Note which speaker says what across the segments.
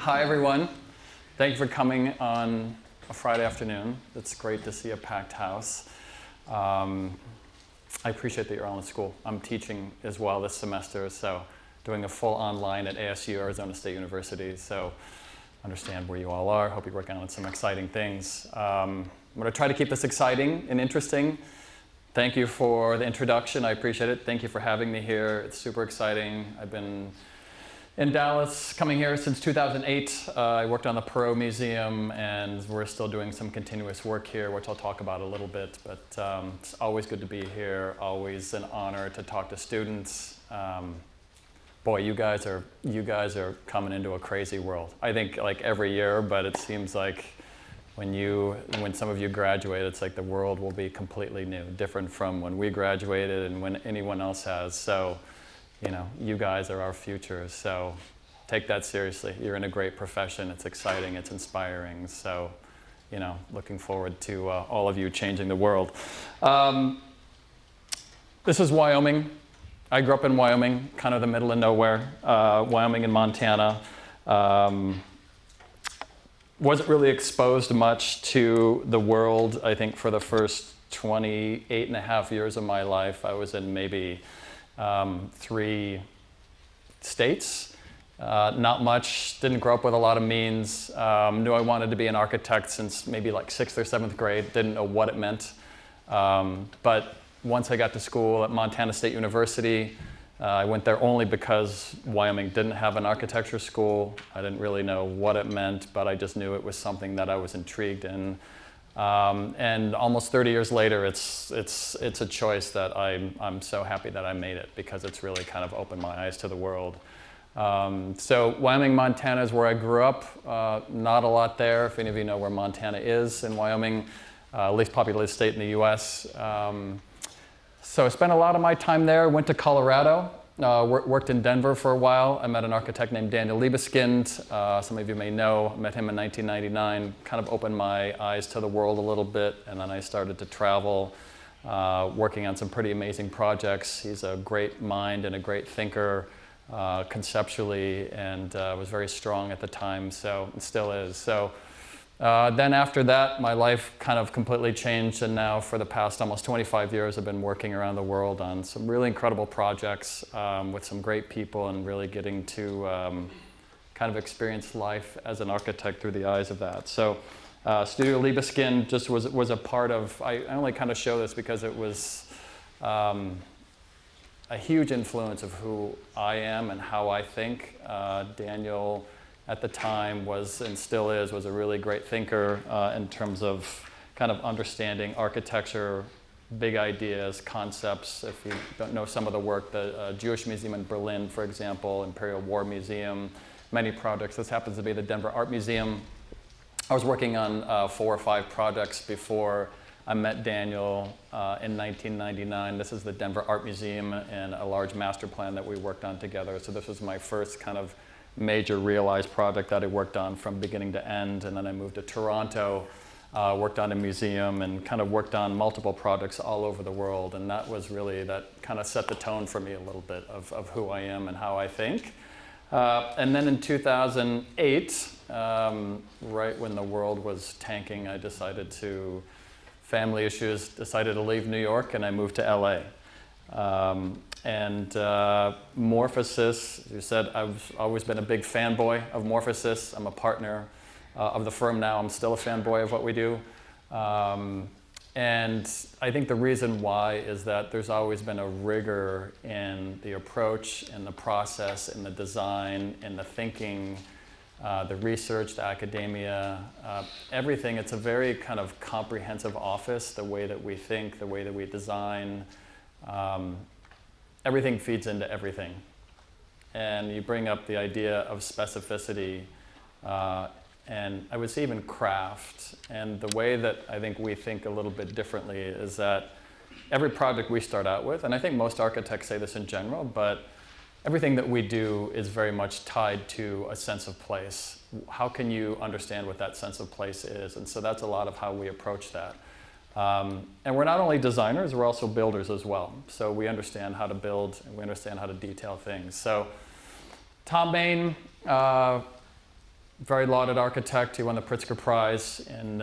Speaker 1: Hi, everyone. Thank you for coming on a Friday afternoon. It's great to see a packed house. I appreciate that you're all in school. I'm teaching as well this semester, so doing a full online at ASU, Arizona State University. So understand where you all are. Hope you're working on some exciting things. I'm going to try to keep this exciting and interesting. Thank you for the introduction. I appreciate it. Thank you for having me here. It's super exciting. I've been in Dallas, coming here since 2008. I worked on the Perot Museum, and we're still doing some continuous work here, which I'll talk about a little bit. But it's always good to be here. Always an honor to talk to students. Boy, you guys are coming into a crazy world. I think like every year, but it seems like when some of you graduate, it's like the world will be completely new, different from when we graduated and when anyone else has. So, you know, you guys are our future, so take that seriously. You're in a great profession. It's exciting. It's inspiring. So, you know, looking forward to all of you changing the world. This is Wyoming. I grew up in Wyoming, kind of the middle of nowhere, Wyoming and Montana. Wasn't really exposed much to the world, I think, for the first 28 and a half years of my life. I was in maybe 3 states. Not much, didn't grow up with a lot of means. Knew I wanted to be an architect since maybe like 6th or 7th grade. Didn't know what it meant. But once I got to school at Montana State University, I went there only because Wyoming didn't have an architecture school. I didn't really know what it meant, but I just knew it was something that I was intrigued in. And almost 30 years later, it's a choice that I'm so happy that I made it, because it's really kind of opened my eyes to the world. So Wyoming, Montana is where I grew up. Not a lot there. If any of you know where Montana is in Wyoming, least populated state in the US. So I spent a lot of my time there, went to Colorado, worked in Denver for a while. I met an architect named Daniel Liebeskind. Some of you may know, met him in 1999, kind of opened my eyes to the world a little bit, and then I started to travel, working on some pretty amazing projects. He's a great mind and a great thinker conceptually, and was very strong at the time, so it still is. So then after that, my life kind of completely changed, and now for the past almost 25 years, I've been working around the world on some really incredible projects with some great people, and really getting to kind of experience life as an architect through the eyes of that. So Studio Liebeskind just was a part of, I only kind of show this because it was a huge influence of who I am and how I think. Daniel, at the time, was and still is, was a really great thinker in terms of kind of understanding architecture, big ideas, concepts. If you don't know some of the work, the Jewish Museum in Berlin, for example, Imperial War Museum, many projects. This happens to be the Denver Art Museum. I was working on 4 or 5 projects before I met Daniel in 1999. This is the Denver Art Museum and a large master plan that we worked on together. So this was my first kind of major realized project that I worked on from beginning to end. And then I moved to Toronto, worked on a museum, and kind of worked on multiple projects all over the world. And that was really, that kind of set the tone for me a little bit of who I am and how I think. And then in 2008, right when the world was tanking, I decided to, family issues, decided to leave New York, and I moved to LA. And Morphosis, as you said, I've always been a big fanboy of Morphosis. I'm a partner of the firm now. I'm still a fanboy of what we do. And I think the reason why is that there's always been a rigor in the approach, in the process, in the design, in the thinking, the research, the academia, everything. It's a very kind of comprehensive office, the way that we think, the way that we design. Everything feeds into everything. And you bring up the idea of specificity, and I would say even craft. And the way that I think we think a little bit differently is that every project we start out with, and I think most architects say this in general, but everything that we do is very much tied to a sense of place. How can you understand what that sense of place is? And so that's a lot of how we approach that. And we're not only designers, we're also builders as well. So we understand how to build, and we understand how to detail things. So Tom Bain, very lauded architect. He won the Pritzker Prize in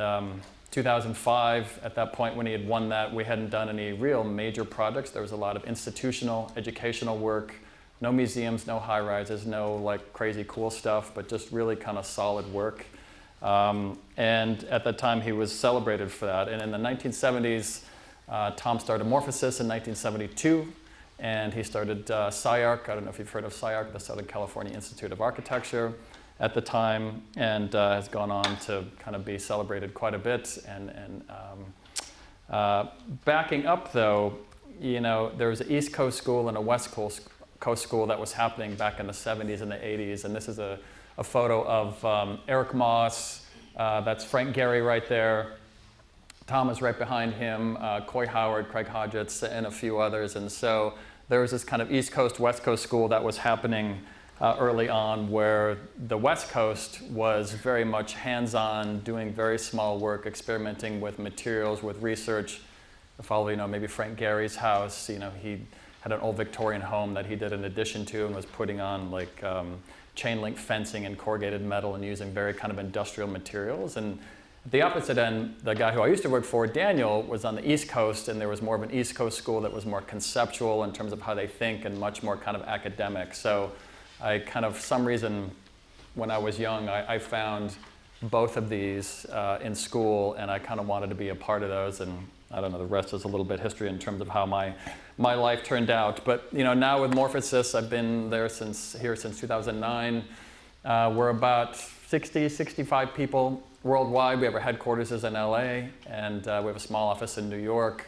Speaker 1: 2005. At that point, when he had won that, we hadn't done any real major projects. There was a lot of institutional, educational work, no museums, no high-rises, no like crazy cool stuff, but just really kind of solid work. And at that time, he was celebrated for that. And in the 1970s, Tom started Morphosis in 1972, and he started SCI-Arc. I don't know if you've heard of SCI-Arc, the Southern California Institute of Architecture at the time, and has gone on to kind of be celebrated quite a bit. And backing up, though, you know, there was an East Coast school and a West Coast school that was happening back in the 70s and the 80s, and this is a photo of Eric Moss. That's Frank Gehry right there. Tom is right behind him, Coy Howard, Craig Hodgetts, and a few others. And so there was this kind of East Coast, West Coast school that was happening early on, where the West Coast was very much hands-on, doing very small work, experimenting with materials, with research. Follow, you know, maybe Frank Gehry's house. You know, he had an old Victorian home that he did an addition to and was putting on like chain link fencing and corrugated metal and using very kind of industrial materials. And at the opposite end, the guy who I used to work for, Daniel, was on the East Coast, and there was more of an East Coast school that was more conceptual in terms of how they think and much more kind of academic. So I kind of, for some reason, when I was young, I found both of these in school, and I kind of wanted to be a part of those. And I don't know, the rest is a little bit history in terms of how my life turned out. But you know, now with Morphosis, I've been here since 2009. We're about 60, 65 people worldwide. We have our headquarters is in LA, and we have a small office in New York.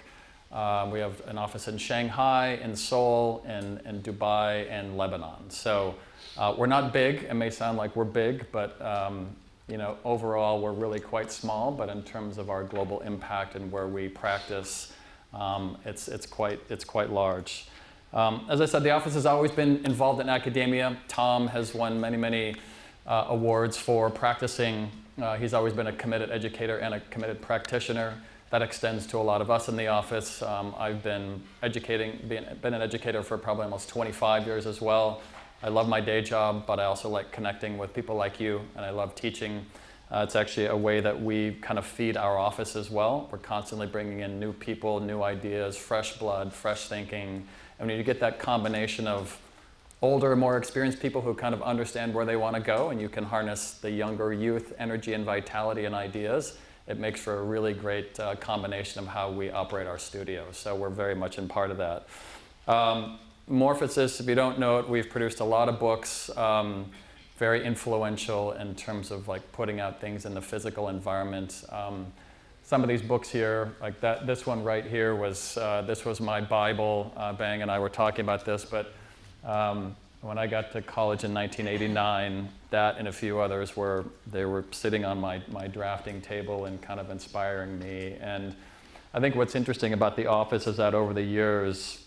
Speaker 1: We have an office in Shanghai, in Seoul, in Dubai, and Lebanon. So we're not big. It may sound like we're big, but you know, overall we're really quite small. But in terms of our global impact and where we practice, it's quite large. As I said, the office has always been involved in academia. Tom has won many awards for practicing. He's always been a committed educator and a committed practitioner. That extends to a lot of us in the office. I've been an educator for probably almost 25 years as well. I love my day job, but I also like connecting with people like you, and I love teaching. It's actually a way that we kind of feed our office as well. We're constantly bringing in new people, new ideas, fresh blood, fresh thinking. And when you get that combination of older, more experienced people who kind of understand where they want to go, and you can harness the younger youth energy and vitality and ideas, it makes for a really great combination of how we operate our studio. So we're very much in part of that. Morphosis, if you don't know it, we've produced a lot of books, very influential in terms of like putting out things in the physical environment. Some of these books here, like this one right here was, this was my Bible. Bang and I were talking about this, but when I got to college in 1989, that and a few others were sitting on my drafting table and kind of inspiring me. And I think what's interesting about the office is that over the years,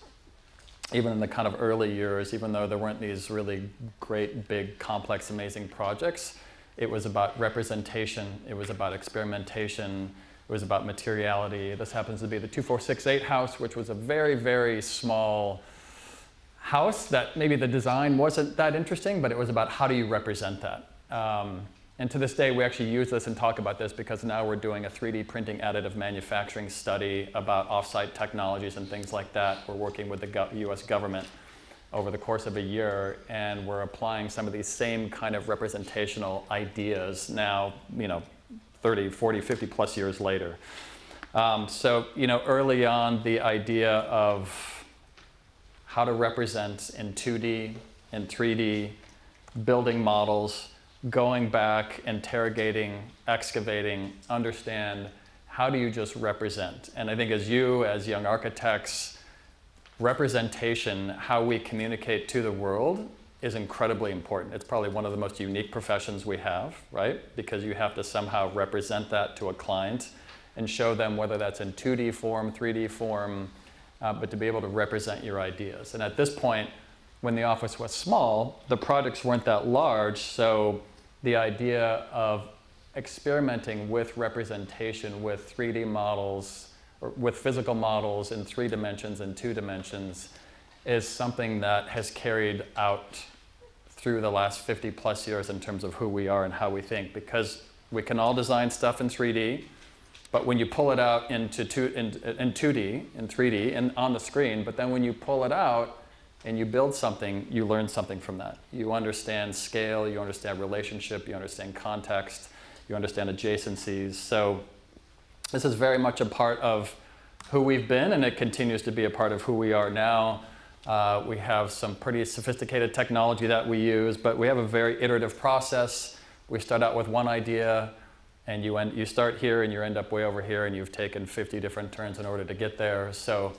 Speaker 1: even in the kind of early years, even though there weren't these really great, big, complex, amazing projects, it was about representation, it was about experimentation, it was about materiality. This happens to be the 2468 house, which was a very, very small house that maybe the design wasn't that interesting, but it was about how do you represent that. And to this day, we actually use this and talk about this because now we're doing a 3D printing additive manufacturing study about off-site technologies and things like that. We're working with the US government over the course of a year, and we're applying some of these same kind of representational ideas now, you know, 30, 40, 50 plus years later. So, you know, early on, the idea of how to represent in 2D, in 3D, building models, going back, interrogating, excavating, understand how do you just represent. And I think as young architects, representation, how we communicate to the world is incredibly important. It's probably one of the most unique professions we have, right? Because you have to somehow represent that to a client and show them whether that's in 2D form, 3D form, but to be able to represent your ideas. And at this point, when the office was small, the projects weren't that large, so the idea of experimenting with representation, with 3D models, or with physical models in 3 dimensions and 2 dimensions is something that has carried out through the last 50 plus years in terms of who we are and how we think, because we can all design stuff in 3D, but when you pull it out in 2D, in 3D, and on the screen, but then when you pull it out and you build something, you learn something from that. You understand scale, you understand relationship, you understand context, you understand adjacencies. So this is very much a part of who we've been, and it continues to be a part of who we are now. We have some pretty sophisticated technology that we use, but we have a very iterative process. We start out with one idea, and you start here and you end up way over here, and you've taken 50 different turns in order to get there. So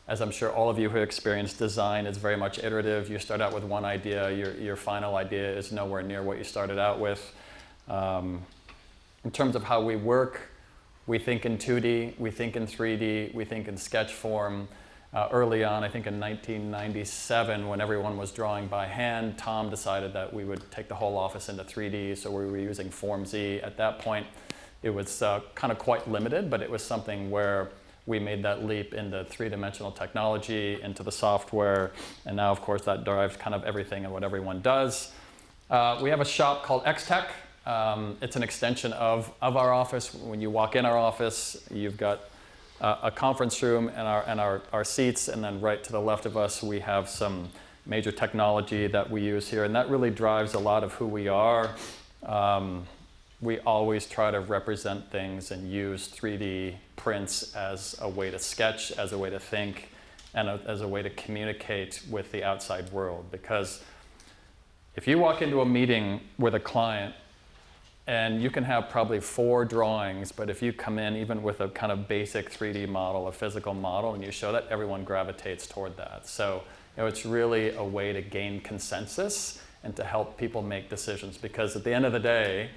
Speaker 1: as I'm sure all of you who experience design, it's very much iterative. You start out with one idea, your final idea is nowhere near what you started out with. In terms of how we work, we think in 2D, we think in 3D, we think in sketch form. Early on, I think in 1997, when everyone was drawing by hand, Tom decided that we would take the whole office into 3D, so we were using Form Z. At that point, it was kind of quite limited, but it was something where we made that leap into three-dimensional technology, into the software, and now, of course, that drives kind of everything and what everyone does. We have a shop called X-Tech. It's an extension of our office. When you walk in our office, you've got a conference room and our seats, and then right to the left of us we have some major technology that we use here, and that really drives a lot of who we are. We always try to represent things and use 3D prints as a way to sketch, as a way to think, and as a way to communicate with the outside world. Because if you walk into a meeting with a client, and you can have probably 4 drawings, but if you come in even with a kind of basic 3D model, a physical model, and you show that, everyone gravitates toward that. So it's really a way to gain consensus and to help people make decisions, because at the end of the day,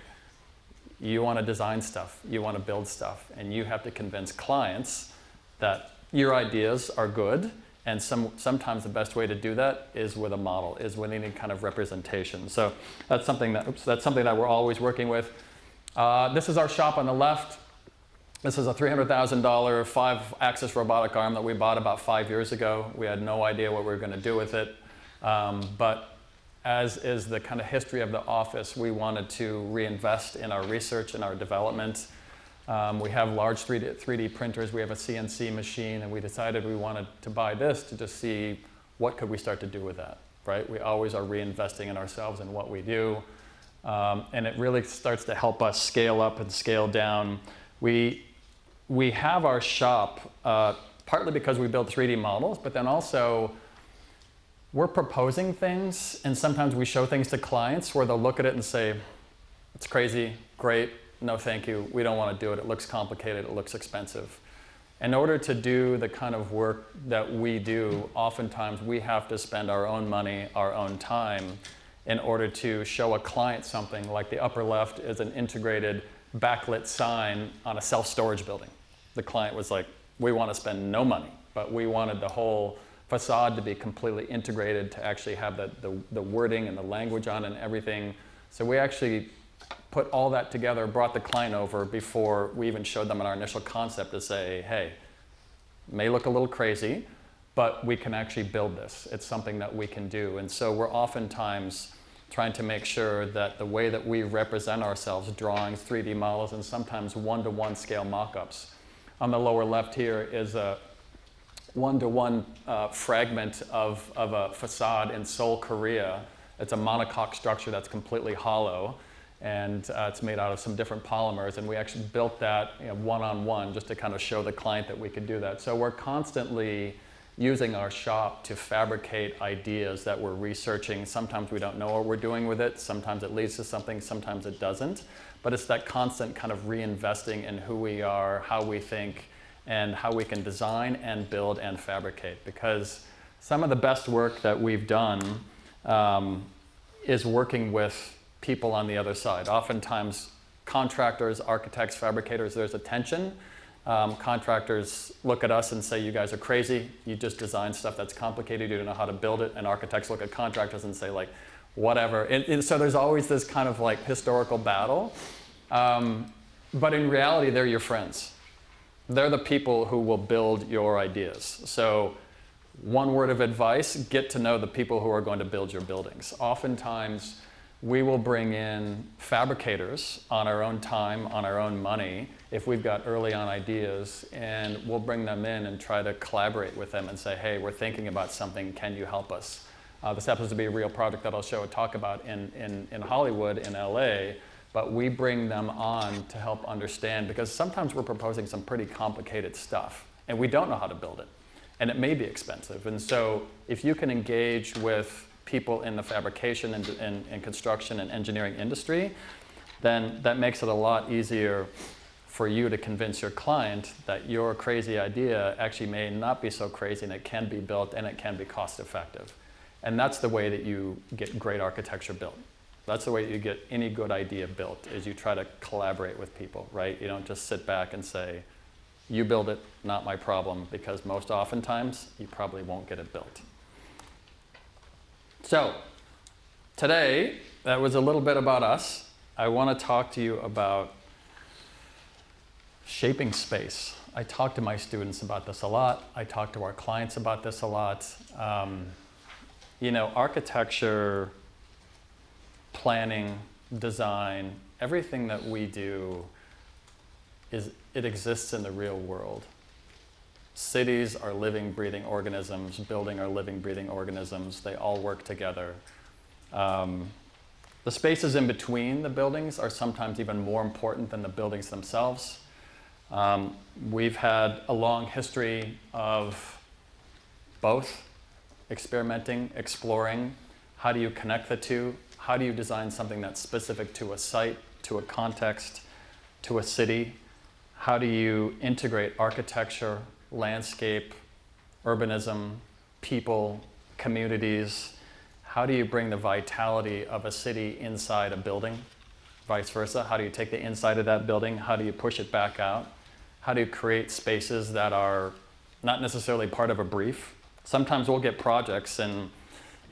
Speaker 1: you want to design stuff, you want to build stuff, and you have to convince clients that your ideas are good. And sometimes the best way to do that is with a model, is with any kind of representation. So that's something that we're always working with. This is our shop on the left. This is a $300,000 5-axis robotic arm that we bought about 5 years ago. We had no idea what we were going to do with it. But as is the kind of history of the office, we wanted to reinvest in our research and our development. We have large 3D printers, we have a CNC machine, and we decided we wanted to buy this to just see what could we start to do with that, right? We always are reinvesting in ourselves and what we do, and it really starts to help us scale up and scale down. We have our shop partly because we build 3D models, but then also we're proposing things, and sometimes we show things to clients where they'll look at it and say, it's crazy, great, no thank you, we don't want to do it, it looks complicated, it looks expensive. In order to do the kind of work that we do, oftentimes we have to spend our own money, our own time, in order to show a client something. Like the upper left is an integrated backlit sign on a self-storage building. The client was like, we want to spend no money, but we wanted the whole facade to be completely integrated, to actually have the wording and the language on it and everything. So we actually put all that together, brought the client over before we even showed them our initial concept to say, hey, it may look a little crazy, but we can actually build this. It's something that we can do. And so we're oftentimes trying to make sure that the way that we represent ourselves, drawings, 3D models, and sometimes one-to-one scale mock-ups. On the lower left here is a one-to-one fragment of a facade in Seoul, Korea. It's a monocoque structure that's completely hollow, and it's made out of some different polymers, and we actually built that one-on-one just to kind of show the client that we could do that. So we're constantly using our shop to fabricate ideas that we're researching. Sometimes we don't know what we're doing with it, sometimes it leads to something, sometimes it doesn't, but it's that constant kind of reinvesting in who we are, how we think, and how we can design and build and fabricate. Because some of the best work that we've done is working with people on the other side. Oftentimes, contractors, architects, fabricators, there's a tension. Contractors look at us and say, you guys are crazy. You just design stuff that's complicated. You don't know how to build it. And architects look at contractors and say, like, whatever. And so there's always this kind of like historical battle. But in reality, they're your friends. They're the people who will build your ideas. So One word of advice, get to know the people who are going to build your buildings. Oftentimes, we will bring in fabricators on our own time, on our own money, if we've got early on ideas, and we'll bring them in and try to collaborate with them and say, hey, we're thinking about something, can you help us? This happens to be a real project that I'll show a talk about in Hollywood, in LA, but we bring them on to help understand, because sometimes we're proposing some pretty complicated stuff, and we don't know how to build it, and it may be expensive. And so if you can engage with people in the fabrication and construction and engineering industry, then that makes it a lot easier for you to convince your client that your crazy idea actually may not be so crazy, and it can be built and it can be cost effective. And that's the way that you get great architecture built. That's the way you get any good idea built, is you try to collaborate with people, right? You don't just sit back and say, you build it, not my problem, because most oftentimes you probably won't get it built. So today, that was a little bit about us. I want to talk to you about shaping space. I talk to my students about this a lot. I talk to our clients about this a lot. You know, architecture, planning, design, everything that we do, it exists in the real world. Cities are living, breathing organisms. Buildings are living, breathing organisms. They all work together. The spaces in between the buildings are sometimes even more important than the buildings themselves. We've had a long history of both, experimenting, exploring. How do you connect the two? How do you design something that's specific to a site, to a context, to a city? How do you integrate architecture, landscape, urbanism, people, communities? How do you bring the vitality of a city inside a building? Vice versa, how do you take the inside of that building? How do you push it back out? How do you create spaces that are not necessarily part of a brief? Sometimes we'll get projects and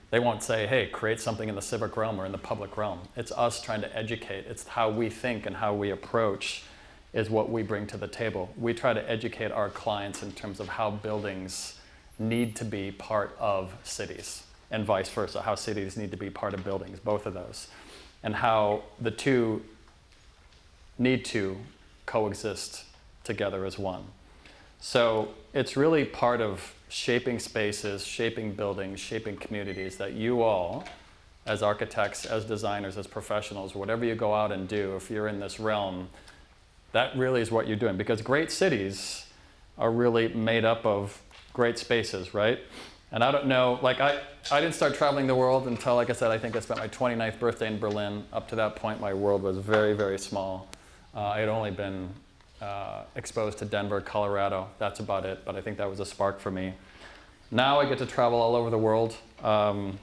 Speaker 1: they won't say, hey, create something in the civic realm or in the public realm. It's us trying to educate. It's how we think and how we approach is what we bring to the table. We try to educate our clients in terms of how buildings need to be part of cities, and vice versa, how cities need to be part of buildings, both of those, and how the two need to coexist together as one. So it's really part of shaping spaces, shaping buildings, shaping communities that you all, as architects, as designers, as professionals, whatever you go out and do, if you're in this realm, that really is what you're doing. Because great cities are really made up of great spaces, right? And I don't know, like I didn't start traveling the world until, like I said, I think I spent my 29th birthday in Berlin. Up to that point, my world was very, very small. I had only been exposed to Denver, Colorado. That's about it, but I think that was a spark for me. Now I get to travel all over the world. And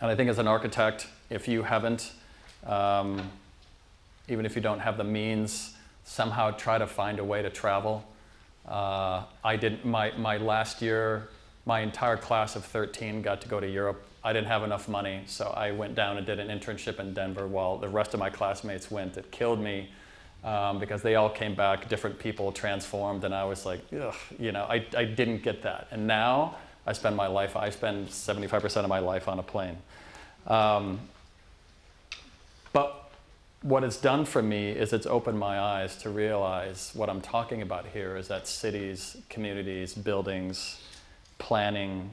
Speaker 1: I think as an architect, if you haven't, even if you don't have the means, somehow try to find a way to travel. I didn't, my last year, my entire class of 13 got to go to Europe. I didn't have enough money, so I went down and did an internship in Denver while the rest of my classmates went. It killed me because they all came back, different people, transformed, and I was like, ugh, you know, I didn't get that. And now I spend 75% of my life on a plane. But what it's done for me is it's opened my eyes to realize what I'm talking about here is that cities, communities, buildings, planning,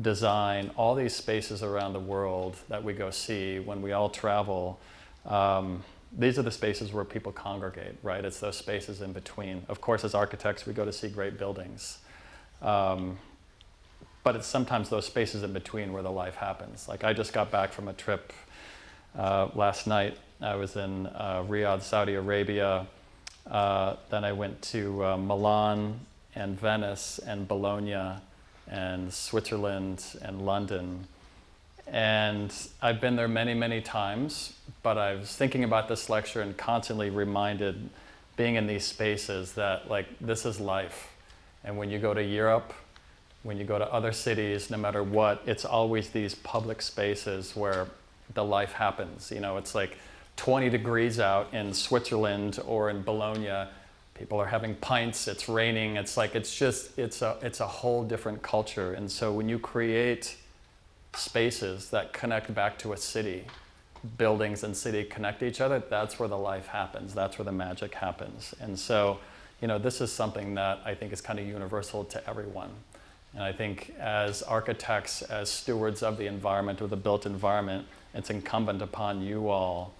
Speaker 1: design, all these spaces around the world that we go see when we all travel, these are the spaces where people congregate, right? It's those spaces in between. Of course, as architects, we go to see great buildings. But it's sometimes those spaces in between where the life happens. Like I just got back from a trip last night. I was in Riyadh, Saudi Arabia. Then I went to Milan and Venice and Bologna and Switzerland and London. And I've been there many, many times, but I was thinking about this lecture and constantly reminded, being in these spaces, that like this is life. And when you go to Europe, when you go to other cities, no matter what, it's always these public spaces where the life happens. You know, it's like 20 degrees out in Switzerland or in Bologna. People are having pints, it's raining, it's a whole different culture. And so when you create spaces that connect back to a city, buildings and city connect to each other, that's where the life happens, that's where the magic happens. And so, this is something that I think is kind of universal to everyone. And I think as architects, as stewards of the environment, or the built environment, it's incumbent upon you all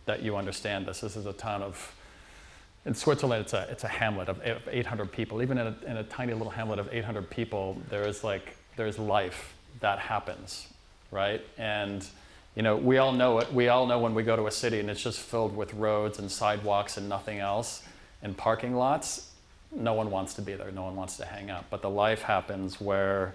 Speaker 1: that you understand this. This is a town of, in Switzerland, it's a hamlet of 800 people. Even in a tiny little hamlet of 800 people, there's life that happens, right? And we all know it. We all know when we go to a city and it's just filled with roads and sidewalks and nothing else, and parking lots, no one wants to be there. No one wants to hang out. But the life happens where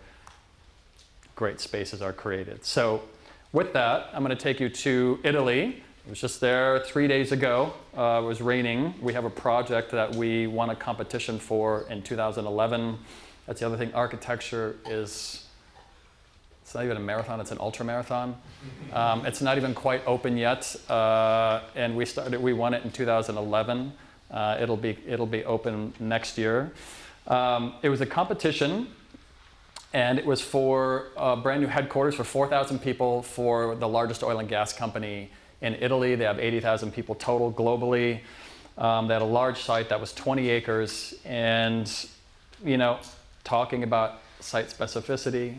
Speaker 1: great spaces are created. So with that, I'm going to take you to Italy. I was just there 3 days ago. It was raining. We have a project that we won a competition for in 2011. That's the other thing. Architecture is, it's not even a marathon, it's an ultra marathon. It's not even quite open yet. And we won it in 2011. It'll be open next year. It was a competition, and it was for a brand new headquarters for 4,000 people for the largest oil and gas company in Italy. They have 80,000 people total globally. They had a large site that was 20 acres, and talking about site specificity,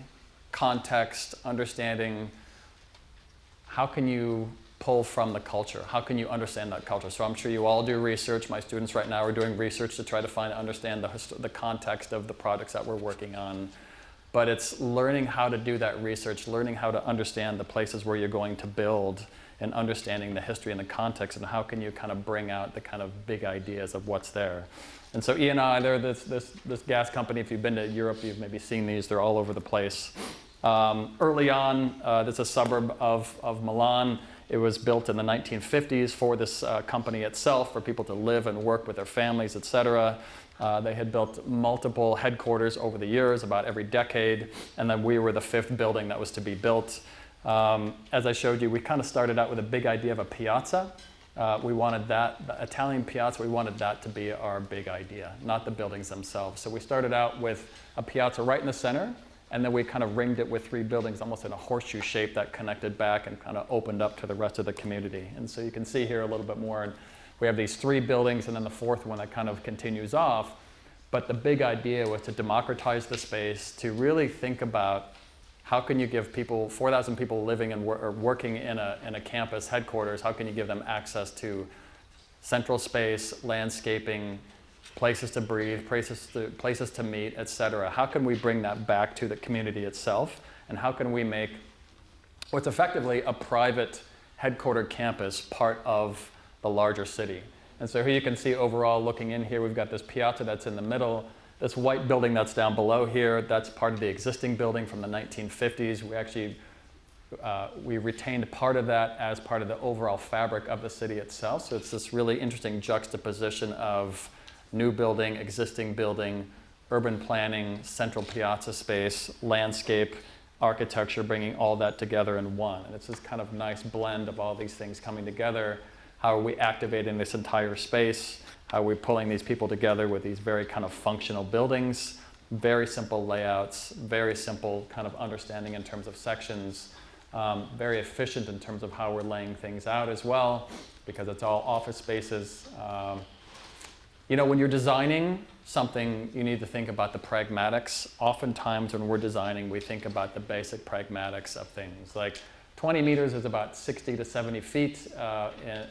Speaker 1: context, understanding how can you pull from the culture? How can you understand that culture? So I'm sure you all do research. My students right now are doing research to try to understand the context of the projects that we're working on. But it's learning how to do that research, learning how to understand the places where you're going to build, and understanding the history and the context, and how can you kind of bring out the kind of big ideas of what's there. And so E&I, they're this gas company. If you've been to Europe, you've maybe seen these. They're all over the place. Early on, this is a suburb of Milan. It was built in the 1950s for this company itself, for people to live and work with their families, et cetera. They had built multiple headquarters over the years, about every decade, and then we were the 5th building that was to be built. As I showed you, we kind of started out with a big idea of a piazza. We wanted that, the Italian piazza, we wanted that to be our big idea, not the buildings themselves. So we started out with a piazza right in the center, and then we kind of ringed it with 3 buildings, almost in a horseshoe shape that connected back and kind of opened up to the rest of the community. And so you can see here a little bit more. And we have these 3 buildings, and then the 4th one that kind of continues off. But the big idea was to democratize the space, to really think about how can you give people, 4,000 people living and or working in a campus headquarters, how can you give them access to central space, landscaping, places to breathe, places to meet, et cetera. How can we bring that back to the community itself? And how can we make what's effectively a private headquartered campus part of the larger city? And so here you can see overall, looking in here, we've got this piazza that's in the middle. This white building that's down below here, that's part of the existing building from the 1950s. We actually we retained part of that as part of the overall fabric of the city itself. So it's this really interesting juxtaposition of new building, existing building, urban planning, central piazza space, landscape, architecture, bringing all that together in one. And it's this kind of nice blend of all these things coming together. How are we activating this entire space? How are we pulling these people together with these very kind of functional buildings, very simple layouts, very simple kind of understanding in terms of sections, very efficient in terms of how we're laying things out as well, because it's all office spaces. When you're designing something, you need to think about the pragmatics. Oftentimes when we're designing, we think about the basic pragmatics of things. Like 20 meters is about 60 to 70 feet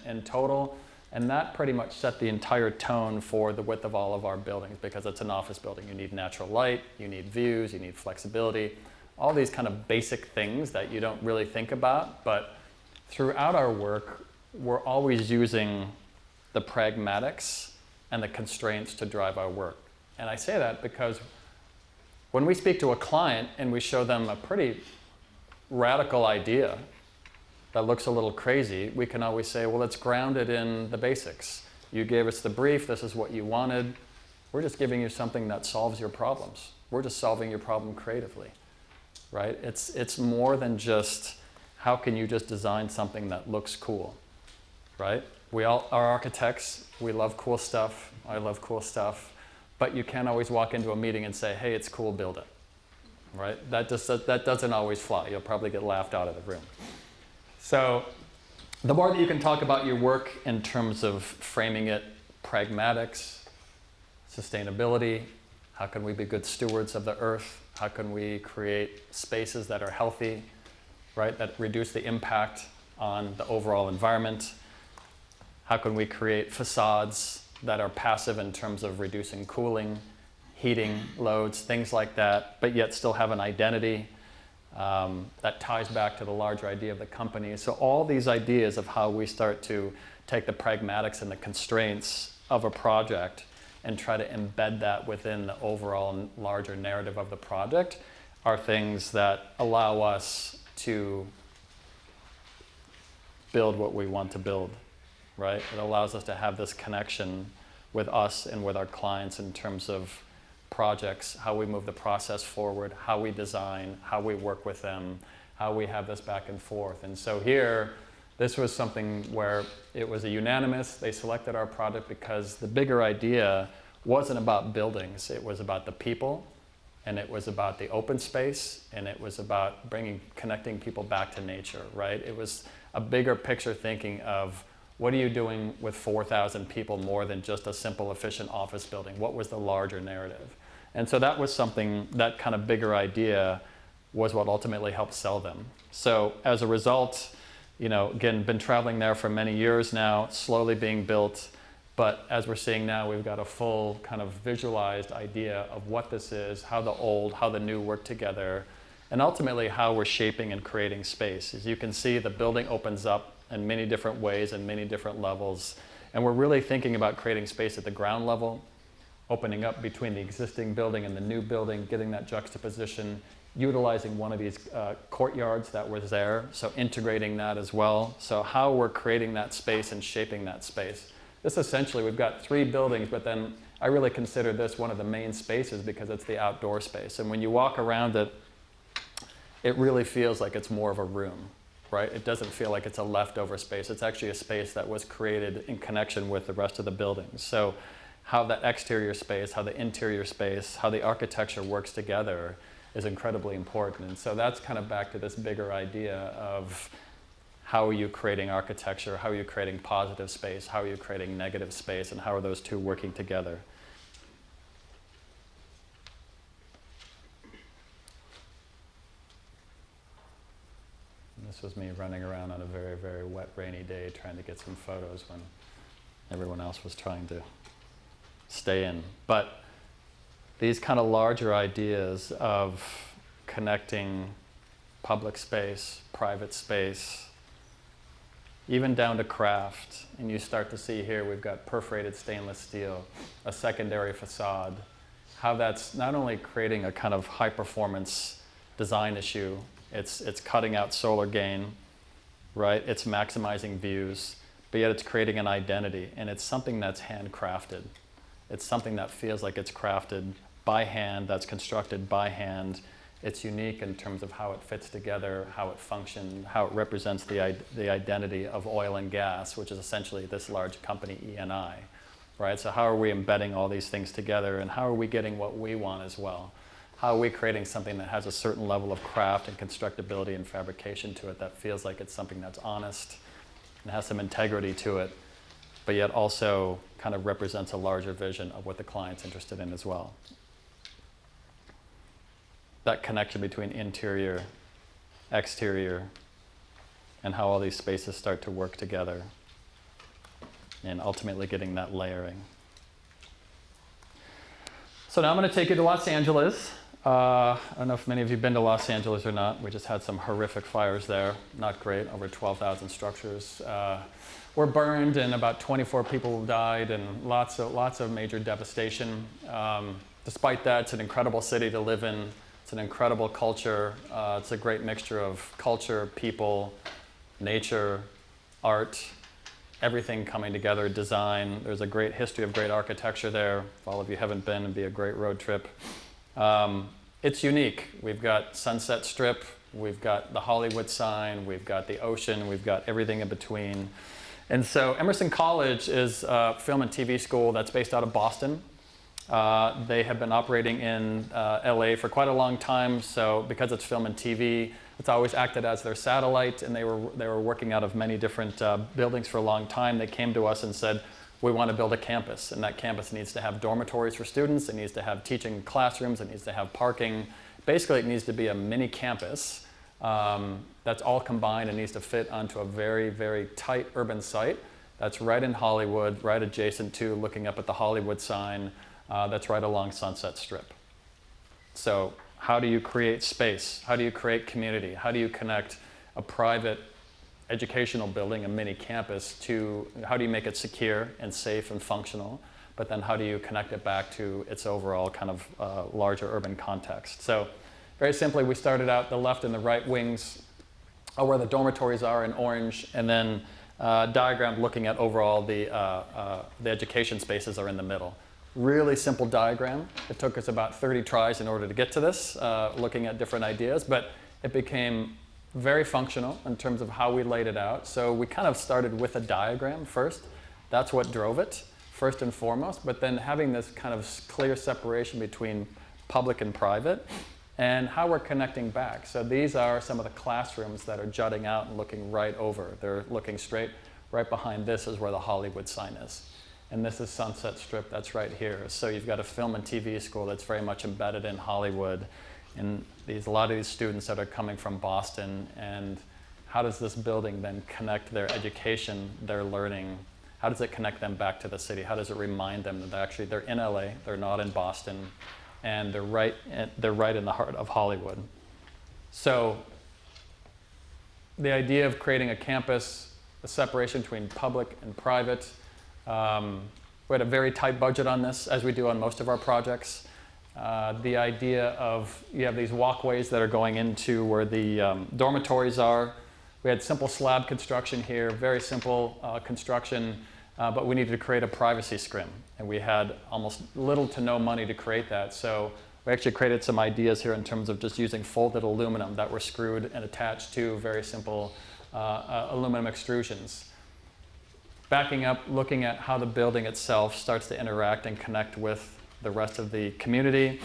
Speaker 1: in total. And that pretty much set the entire tone for the width of all of our buildings, because it's an office building. You need natural light, you need views, you need flexibility, all these kind of basic things that you don't really think about. But throughout our work, we're always using the pragmatics and the constraints to drive our work. And I say that because when we speak to a client and we show them a pretty radical idea that looks a little crazy, we can always say, well, it's grounded in the basics. You gave us the brief, this is what you wanted. We're just giving you something that solves your problems. We're just solving your problem creatively, right? It's more than just, how can you just design something that looks cool, right? We all are architects, we love cool stuff. I love cool stuff. But you can't always walk into a meeting and say, hey, it's cool, build it. Right? That doesn't always fly. You'll probably get laughed out of the room. So the more that you can talk about your work in terms of framing it, pragmatics, sustainability, how can we be good stewards of the earth? How can we create spaces that are healthy, right? That reduce the impact on the overall environment? How can we create facades that are passive in terms of reducing cooling, heating loads, things like that, but yet still have an identity that ties back to the larger idea of the company. So all these ideas of how we start to take the pragmatics and the constraints of a project and try to embed that within the overall and larger narrative of the project are things that allow us to build what we want to build, right? It allows us to have this connection with us and with our clients in terms of projects, how we move the process forward, how we design, how we work with them, how we have this back and forth. And so here, this was something where it was a unanimous. They selected our project because the bigger idea wasn't about buildings. It was about the people, and it was about the open space, and it was about connecting people back to nature, right? It was a bigger picture thinking of what are you doing with 4,000 people more than just a simple, efficient office building? What was the larger narrative? And so that was something, that kind of bigger idea was what ultimately helped sell them. So as a result, again, been traveling there for many years now, slowly being built. But as we're seeing now, we've got a full kind of visualized idea of what this is, how the old, how the new work together, and ultimately how we're shaping and creating space. As you can see, the building opens up in many different ways and many different levels. And we're really thinking about creating space at the ground level, opening up between the existing building and the new building, getting that juxtaposition, utilizing one of these courtyards that was there, so integrating that as well. So how we're creating that space and shaping that space. This essentially, we've got 3 buildings, but then I really consider this one of the main spaces because it's the outdoor space. And when you walk around it, it really feels like it's more of a room, right? It doesn't feel like it's a leftover space. It's actually a space that was created in connection with the rest of the buildings. So how that exterior space, how the interior space, how the architecture works together is incredibly important. And so that's kind of back to this bigger idea of how are you creating architecture, how are you creating positive space, how are you creating negative space, and how are those two working together? And this was me running around on a very, very wet, rainy day trying to get some photos when everyone else was trying to stay in. But these kind of larger ideas of connecting public space, private space, even down to craft. And you start to see here we've got perforated stainless steel, a secondary facade, how that's not only creating a kind of high performance design issue, it's cutting out solar gain, right? It's maximizing views, but yet it's creating an identity, and it's something that's handcrafted. It's something that feels like it's crafted by hand, that's constructed by hand. It's unique in terms of how it fits together, how it functions, how it represents the identity of oil and gas, which is essentially this large company, E&I, right? So how are we embedding all these things together, and how are we getting what we want as well? How are we creating something that has a certain level of craft and constructability and fabrication to it that feels like it's something that's honest and has some integrity to it, but yet also kind of represents a larger vision of what the client's interested in as well. That connection between interior, exterior, and how all these spaces start to work together, and ultimately getting that layering. So now I'm going to take you to Los Angeles. I don't know if many of you have been to Los Angeles or not. We just had some horrific fires there. Not great. Over 12,000 structures were burned, and about 24 people died, and lots of major devastation. Despite that, it's an incredible city to live in. It's an incredible culture. It's a great mixture of culture, people, nature, art, everything coming together, design. There's a great history of great architecture there. If all of you haven't been, it'd be a great road trip. It's unique. We've got Sunset Strip, we've got the Hollywood sign, we've got the ocean, we've got everything in between. And so Emerson College is a film and TV school that's based out of Boston. They have been operating in LA for quite a long time, so because it's film and TV, it's always acted as their satellite, and they were working out of many different buildings for a long time. They came to us and said, we want to build a campus, and that campus needs to have dormitories for students, it needs to have teaching classrooms, it needs to have parking. Basically, it needs to be a mini campus that's all combined and needs to fit onto a very, very tight urban site that's right in Hollywood, right adjacent to looking up at the Hollywood sign that's right along Sunset Strip. So how do you create space? How do you create community? How do you connect a private educational building, a mini campus, to how do you make it secure and safe and functional? But then how do you connect it back to its overall kind of larger urban context? So very simply, we started out the left and the right wings are where the dormitories are in orange, and then diagrammed looking at overall the education spaces are in the middle. Really simple diagram. It took us about 30 tries in order to get to this, looking at different ideas, but it became very functional in terms of how we laid it out. So we kind of started with a diagram first. That's what drove it, first and foremost, but then having this kind of clear separation between public and private, and how we're connecting back. So these are some of the classrooms that are jutting out and looking right over. They're looking straight. Right behind this is where the Hollywood sign is. And this is Sunset Strip, that's right here. So you've got a film and TV school that's very much embedded in Hollywood. And a lot of these students that are coming from Boston, and how does this building then connect their education, their learning? How does it connect them back to the city? How does it remind them that they're in LA, they're not in Boston, and they're right in the heart of Hollywood. So the idea of creating a campus, a separation between public and private, we had a very tight budget on this, as we do on most of our projects. The idea of, you have these walkways that are going into where the dormitories are. We had simple slab construction here, very simple construction, but we needed to create a privacy scrim. And we had almost little to no money to create that. So we actually created some ideas here in terms of just using folded aluminum that were screwed and attached to very simple aluminum extrusions. Backing up, looking at how the building itself starts to interact and connect with the rest of the community.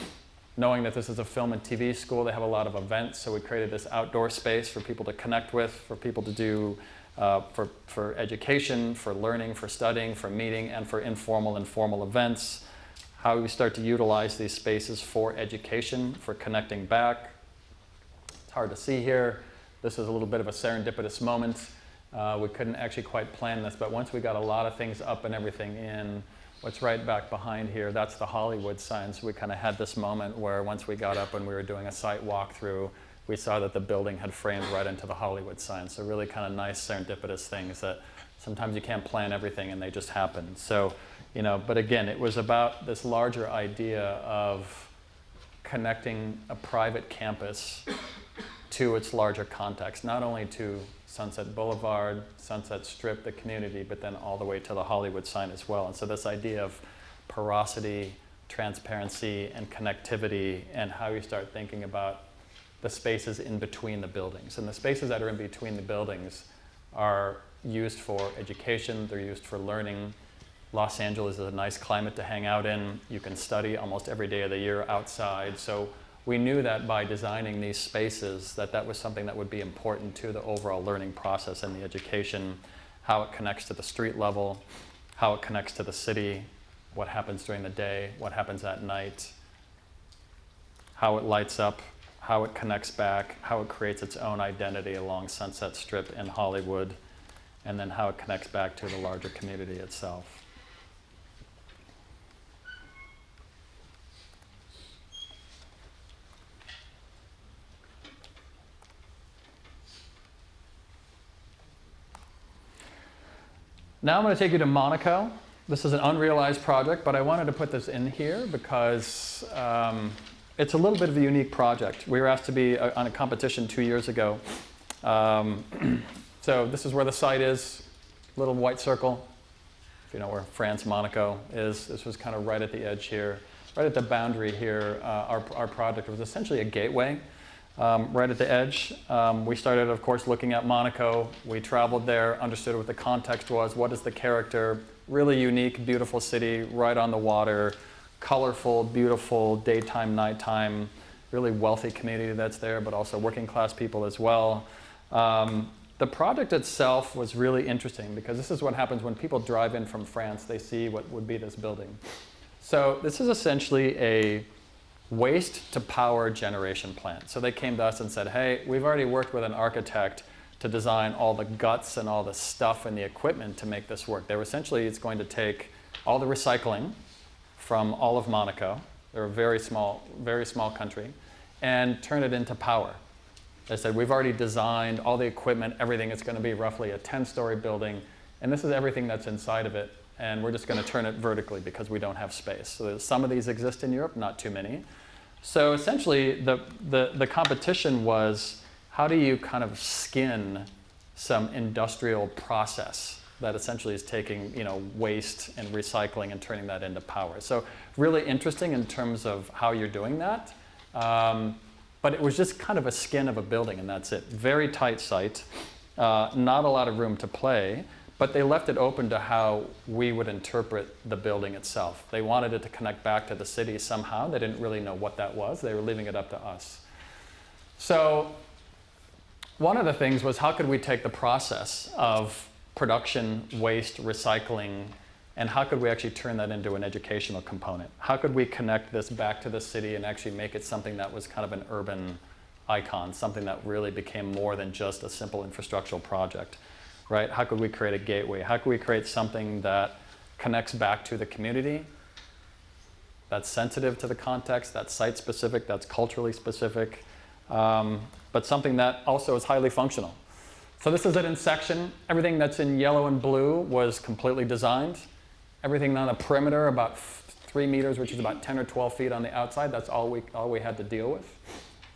Speaker 1: Knowing that this is a film and TV school, they have a lot of events, so we created this outdoor space for people to connect with, for people to do, for education, for learning, for studying, for meeting, and for informal and formal events. How we start to utilize these spaces for education, for connecting back. It's hard to see here. This is a little bit of a serendipitous moment. We couldn't actually quite plan this, but once we got a lot of things up and everything in, what's right back behind here, that's the Hollywood sign. So we kind of had this moment where once we got up and we were doing a site walkthrough, we saw that the building had framed right into the Hollywood sign. So really kind of nice serendipitous things that sometimes you can't plan everything and they just happen. So, but again, it was about this larger idea of connecting a private campus to its larger context, not only to Sunset Boulevard, Sunset Strip, the community, but then all the way to the Hollywood sign as well. And so this idea of porosity, transparency, and connectivity, and how you start thinking about the spaces in between the buildings. And the spaces that are in between the buildings are used for education, they're used for learning. Los Angeles is a nice climate to hang out in. You can study almost every day of the year outside. So we knew that by designing these spaces that was something that would be important to the overall learning process and the education, how it connects to the street level, how it connects to the city, what happens during the day, what happens at night, how it lights up, how it connects back, how it creates its own identity along Sunset Strip in Hollywood, and then how it connects back to the larger community itself. Now I'm going to take you to Monaco. This is an unrealized project, but I wanted to put this in here because it's a little bit of a unique project. We were asked to be on a competition 2 years ago. So this is where the site is, little white circle. If you know where France, Monaco is, this was kind of right at the edge here. Right at the boundary here, our project was essentially a gateway right at the edge. We started, of course, looking at Monaco. We traveled there, understood what the context was, what is the character, really unique, beautiful city, right on the water, colorful, beautiful, daytime, nighttime, really wealthy community that's there, but also working class people as well. The project itself was really interesting because this is what happens when people drive in from France. They see what would be this building. So this is essentially a waste to power generation plant. So they came to us and said, hey, we've already worked with an architect to design all the guts and all the stuff and the equipment to make this work. They were essentially, it's going to take all the recycling from all of Monaco, they're a very small country, and turn it into power. They said, we've already designed all the equipment, everything. It's going to be roughly a 10-story building, and this is everything that's inside of it, and we're just going to turn it vertically because we don't have space. So some of these exist in Europe, not too many. So essentially, the competition was, how do you kind of skin some industrial process that essentially is taking, waste and recycling and turning that into power? So really interesting in terms of how you're doing that. But it was just kind of a skin of a building, and that's it. Very tight site, not a lot of room to play, but they left it open to how we would interpret the building itself. They wanted it to connect back to the city somehow. They didn't really know what that was. They were leaving it up to us. So one of the things was, how could we take the process of production, waste, recycling, and how could we actually turn that into an educational component? How could we connect this back to the city and actually make it something that was kind of an urban icon, something that really became more than just a simple infrastructural project, right? How could we create a gateway? How could we create something that connects back to the community, that's sensitive to the context, that's site-specific, that's culturally specific, but something that also is highly functional. So this is it in section. Everything that's in yellow and blue was completely designed. Everything on the perimeter, about 3 meters, which is about 10 or 12 feet on the outside, that's all we had to deal with,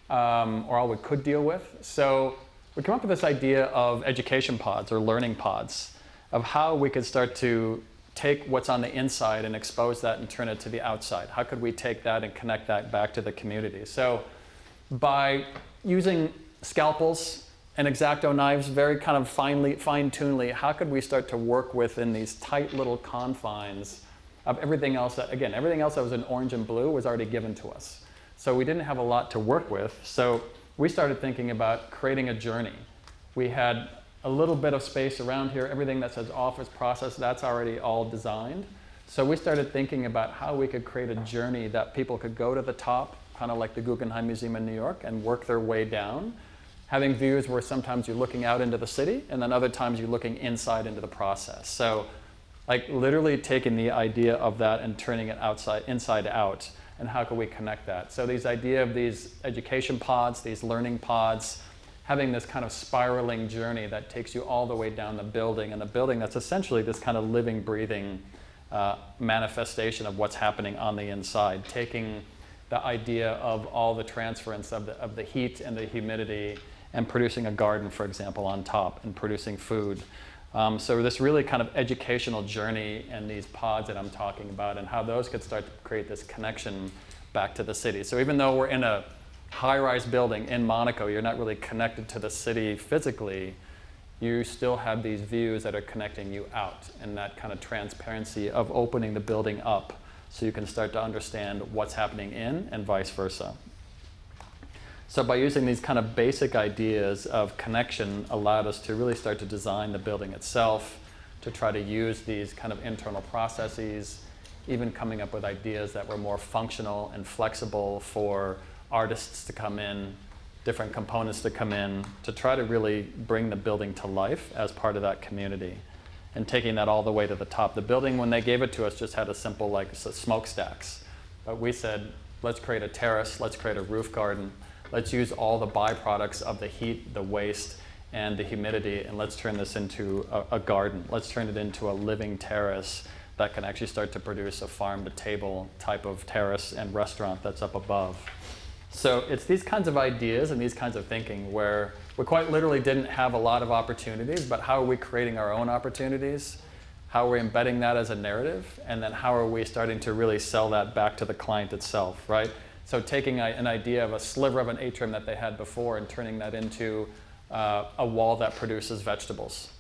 Speaker 1: or all we could deal with. So we came up with this idea of education pods or learning pods, of how we could start to take what's on the inside and expose that and turn it to the outside. How could we take that and connect that back to the community? So by using scalpels and X-Acto knives, very kind of fine-tunedly, how could we start to work within these tight little confines of everything else that, again, everything else that was in orange and blue was already given to us. So we didn't have a lot to work with. So we started thinking about creating a journey. We had a little bit of space around here. Everything that says office process, that's already all designed. So we started thinking about how we could create a journey that people could go to the top, kind of like the Guggenheim Museum in New York, and work their way down, having views where sometimes you're looking out into the city, and then other times you're looking inside into the process. So like literally taking the idea of that and turning it inside out, and how can we connect that? So these idea of these education pods, these learning pods, having this kind of spiraling journey that takes you all the way down the building, and the building that's essentially this kind of living, breathing manifestation of what's happening on the inside, taking the idea of all the transference of the heat and the humidity, and producing a garden, for example, on top, and producing food. So this really kind of educational journey and these pods that I'm talking about, and how those could start to create this connection back to the city. So even though we're in a high-rise building in Monaco, you're not really connected to the city physically, you still have these views that are connecting you out, and that kind of transparency of opening the building up so you can start to understand what's happening in and vice versa. So by using these kind of basic ideas of connection allowed us to really start to design the building itself, to try to use these kind of internal processes, even coming up with ideas that were more functional and flexible for artists to come in, different components to come in, to try to really bring the building to life as part of that community, and taking that all the way to the top. The building, when they gave it to us, just had a simple smokestacks. But we said, let's create a terrace, let's create a roof garden, let's use all the byproducts of the heat, the waste, and the humidity, and let's turn this into a garden. Let's turn it into a living terrace that can actually start to produce a farm-to-table type of terrace and restaurant that's up above. So it's these kinds of ideas and these kinds of thinking where we quite literally didn't have a lot of opportunities, but how are we creating our own opportunities? How are we embedding that as a narrative? And then how are we starting to really sell that back to the client itself, right? So taking an idea of a sliver of an atrium that they had before and turning that into a wall that produces vegetables,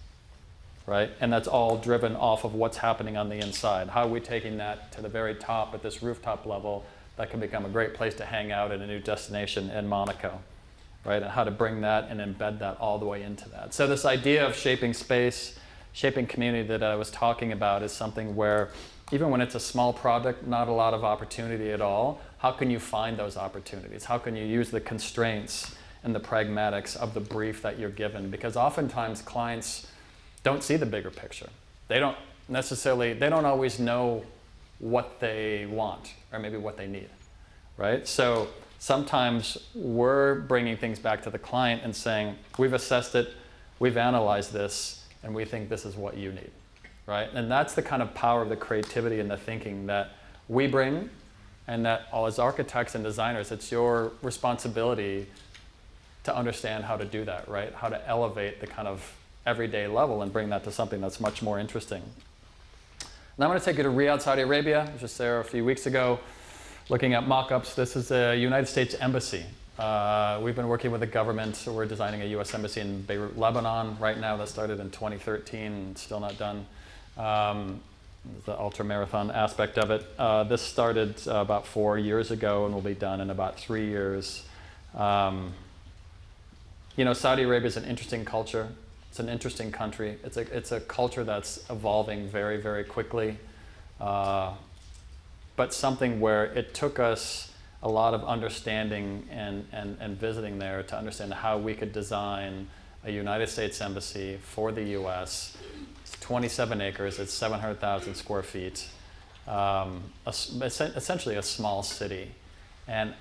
Speaker 1: right? And that's all driven off of what's happening on the inside. How are we taking that to the very top at this rooftop level that can become a great place to hang out at a new destination in Monaco, right? And how to bring that and embed that all the way into that. So this idea of shaping space, shaping community that I was talking about is something where even when it's a small project, not a lot of opportunity at all, how can you find those opportunities? How can you use the constraints and the pragmatics of the brief that you're given? Because oftentimes clients don't see the bigger picture. They don't always know what they want or maybe what they need, right? So sometimes we're bringing things back to the client and saying, we've assessed it, we've analyzed this, and we think this is what you need, right? And that's the kind of power of the creativity and the thinking that we bring, and that as architects and designers, it's your responsibility to understand how to do that, right? How to elevate the kind of everyday level and bring that to something that's much more interesting. Now I'm going to take you to Riyadh, Saudi Arabia. I was just there a few weeks ago looking at mock-ups. This is a United States embassy. We've been working with the government, so we're designing a U.S. embassy in Beirut, Lebanon right now. That started in 2013 and still not done. The ultra-marathon aspect of it. This started about 4 years ago and will be done in about 3 years. Saudi Arabia is an interesting culture. It's an interesting country. It's a culture that's evolving very, very quickly, but something where it took us a lot of understanding and visiting there to understand how we could design a United States embassy for the U.S. It's 27 acres. It's 700,000 square feet. Essentially a small city. And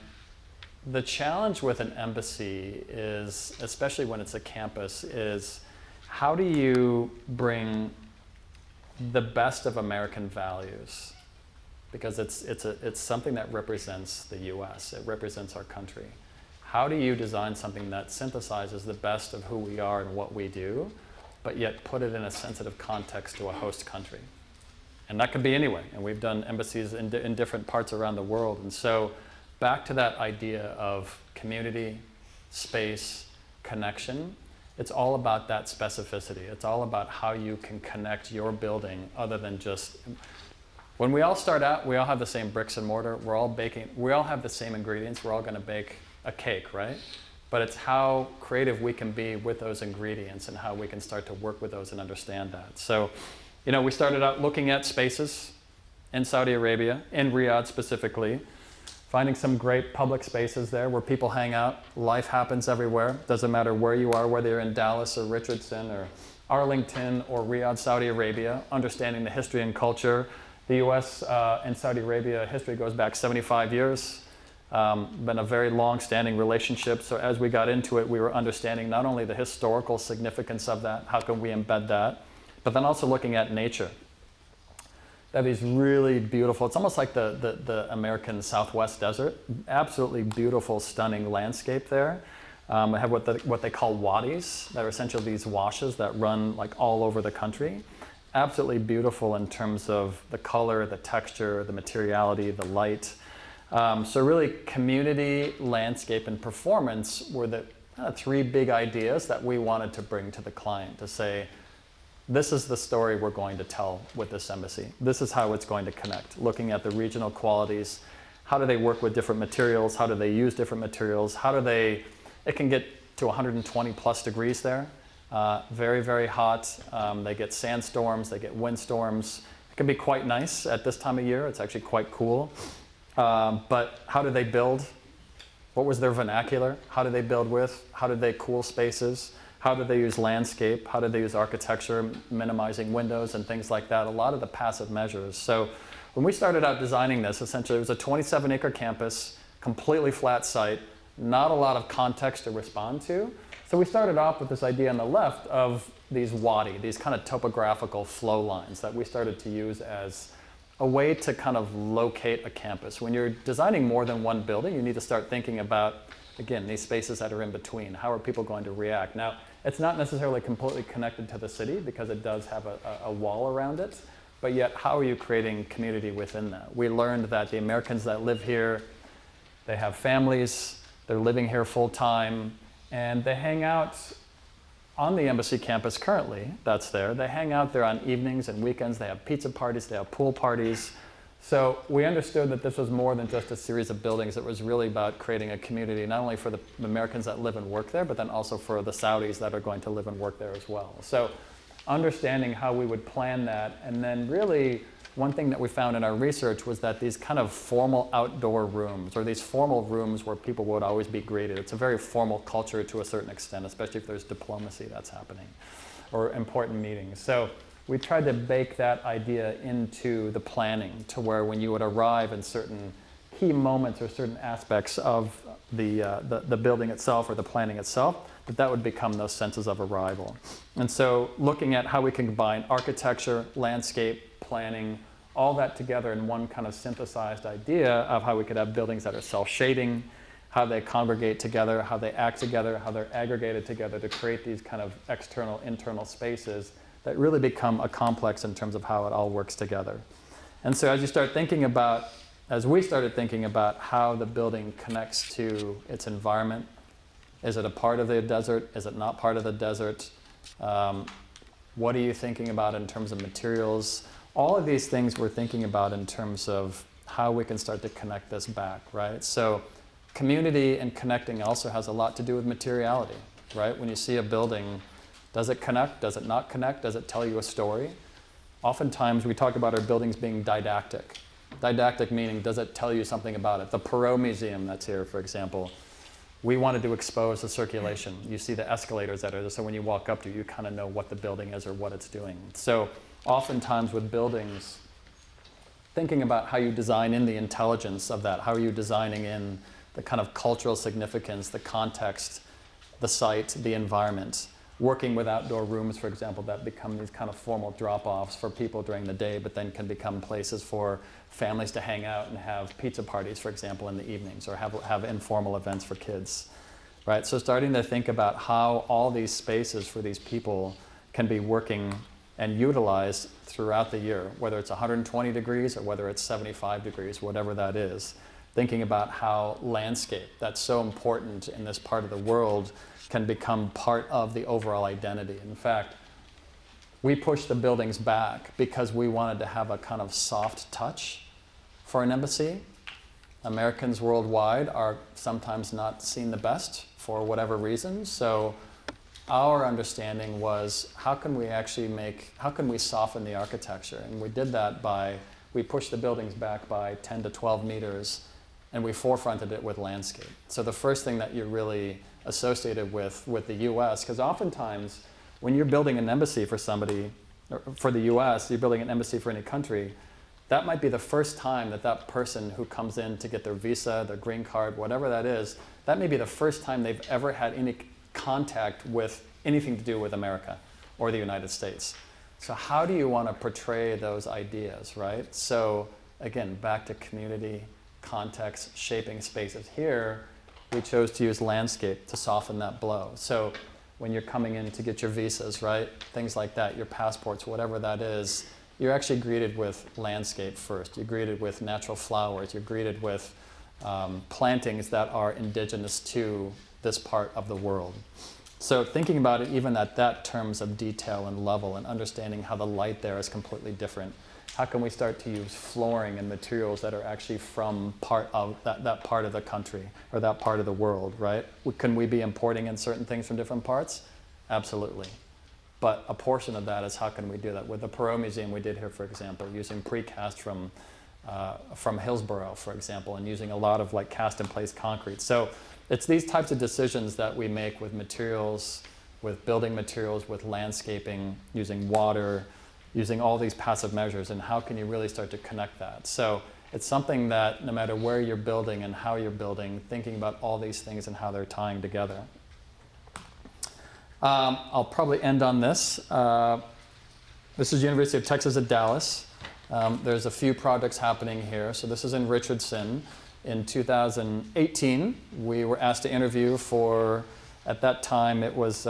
Speaker 1: the challenge with an embassy is, especially when it's a campus, is how do you bring the best of American values? Because it's something that represents the U.S. It represents our country. How do you design something that synthesizes the best of who we are and what we do, but yet put it in a sensitive context to a host country? And that could be anyway. And we've done embassies in different parts around the world. And so back to that idea of community, space, connection, it's all about that specificity. It's all about how you can connect your building other than just... When we all start out, we all have the same bricks and mortar. We're all baking. We all have the same ingredients. We're all going to bake a cake, right? But it's how creative we can be with those ingredients and how we can start to work with those and understand that. So, we started out looking at spaces in Saudi Arabia, in Riyadh specifically, finding some great public spaces there where people hang out. Life happens everywhere. Doesn't matter where you are, whether you're in Dallas or Richardson or Arlington or Riyadh, Saudi Arabia, understanding the history and culture. The U.S. And Saudi Arabia history goes back 75 years. Been a very long-standing relationship. So as we got into it, we were understanding not only the historical significance of that, how can we embed that, but then also looking at nature. They have these really beautiful, it's almost like the American Southwest desert, absolutely beautiful, stunning landscape there. They have what they call wadis, that are essentially these washes that run like all over the country. Absolutely beautiful in terms of the color, the texture, the materiality, the light. So really community, landscape, and performance were the three big ideas that we wanted to bring to the client to say, this is the story we're going to tell with this embassy. This is how it's going to connect. Looking at the regional qualities, how do they work with different materials? How do they use different materials? It can get to 120 plus degrees there. Very, very hot. They get sandstorms, they get windstorms. It can be quite nice at this time of year. It's actually quite cool. But how do they build? What was their vernacular? How do they build with? How did they cool spaces? How do they use landscape? How do they use architecture, minimizing windows and things like that? A lot of the passive measures. So when we started out designing this, essentially it was a 27-acre campus, completely flat site, not a lot of context to respond to. So we started off with this idea on the left of these wadi, these kind of topographical flow lines that we started to use as a way to kind of locate a campus. When you're designing more than one building, you need to start thinking about, again, these spaces that are in between. How are people going to react? Now, it's not necessarily completely connected to the city because it does have a wall around it, but yet how are you creating community within that? We learned that the Americans that live here, They have families, they're living here full time, and they hang out on the embassy campus currently, that's there. They hang out there on evenings and weekends. They have pizza parties, they have pool parties. So we understood that this was more than just a series of buildings. It was really about creating a community, not only for the Americans that live and work there, but then also for the Saudis that are going to live and work there as well. So understanding how we would plan that, and then really one thing that we found in our research was that these kind of formal outdoor rooms, or these formal rooms where people would always be greeted, it's a very formal culture to a certain extent, especially if there's diplomacy that's happening, or important meetings. So we tried to bake that idea into the planning to where when you would arrive in certain key moments or certain aspects of the building itself or the planning itself, that would become those senses of arrival. And so looking at how we can combine architecture, landscape, planning, all that together in one kind of synthesized idea of how we could have buildings that are self-shading, how they congregate together, how they act together, how they're aggregated together to create these kind of external, internal spaces that really become a complex in terms of how it all works together. And so as you start thinking about, as we started thinking about how the building connects to its environment, is it a part of the desert? Is it not part of the desert? What are you thinking about in terms of materials? All of these things we're thinking about in terms of how we can start to connect this back, right? So community and connecting also has a lot to do with materiality, right? When you see a building, does it connect? Does it not connect? Does it tell you a story? Oftentimes we talk about our buildings being didactic. Didactic meaning, does it tell you something about it? The Perot Museum that's here, for example, we wanted to expose the circulation. You see the escalators that are there, so when you walk up to it, you kind of know what the building is or what it's doing. So oftentimes with buildings, thinking about how you design in the intelligence of that, how are you designing in the kind of cultural significance, the context, the site, the environment, working with outdoor rooms, for example, that become these kind of formal drop-offs for people during the day, but then can become places for families to hang out and have pizza parties, for example, in the evenings, or have informal events for kids, right? So starting to think about how all these spaces for these people can be working and utilized throughout the year, whether it's 120 degrees or whether it's 75 degrees, whatever that is. Thinking about how landscape, that's so important in this part of the world, can become part of the overall identity. In fact, we pushed the buildings back because we wanted to have a kind of soft touch for an embassy. Americans worldwide are sometimes not seen the best for whatever reason. So our understanding was, how can we soften the architecture? And we did that we pushed the buildings back by 10 to 12 meters, and we forefronted it with landscape. So the first thing that you're really associated with the US, because oftentimes when you're building an embassy for somebody, or for the US, you're building an embassy for any country, that might be the first time that person who comes in to get their visa, their green card, whatever that is, that may be the first time they've ever had any contact with anything to do with America or the United States. So how do you want to portray those ideas, right? So again, back to community, context, shaping spaces. Here, we chose to use landscape to soften that blow. So when you're coming in to get your visas, right, things like that, your passports, whatever that is, you're actually greeted with landscape first. You're greeted with natural flowers. You're greeted with plantings that are indigenous to this part of the world. So thinking about it even at that terms of detail and level, and understanding how the light there is completely different. How can we start to use flooring and materials that are actually from part of that part of the country or that part of the world, right? Can we be importing in certain things from different parts? Absolutely. But a portion of that is, how can we do that? With the Perot Museum we did here, for example, using precast from Hillsborough, for example, and using a lot of like cast in place concrete. So it's these types of decisions that we make with materials, with building materials, with landscaping, using water, using all these passive measures, and how can you really start to connect that? So it's something that no matter where you're building and how you're building, thinking about all these things and how they're tying together. I'll probably end on this. This is University of Texas at Dallas. There's a few projects happening here. So this is in Richardson. In 2018, we were asked to interview for, at that time, it was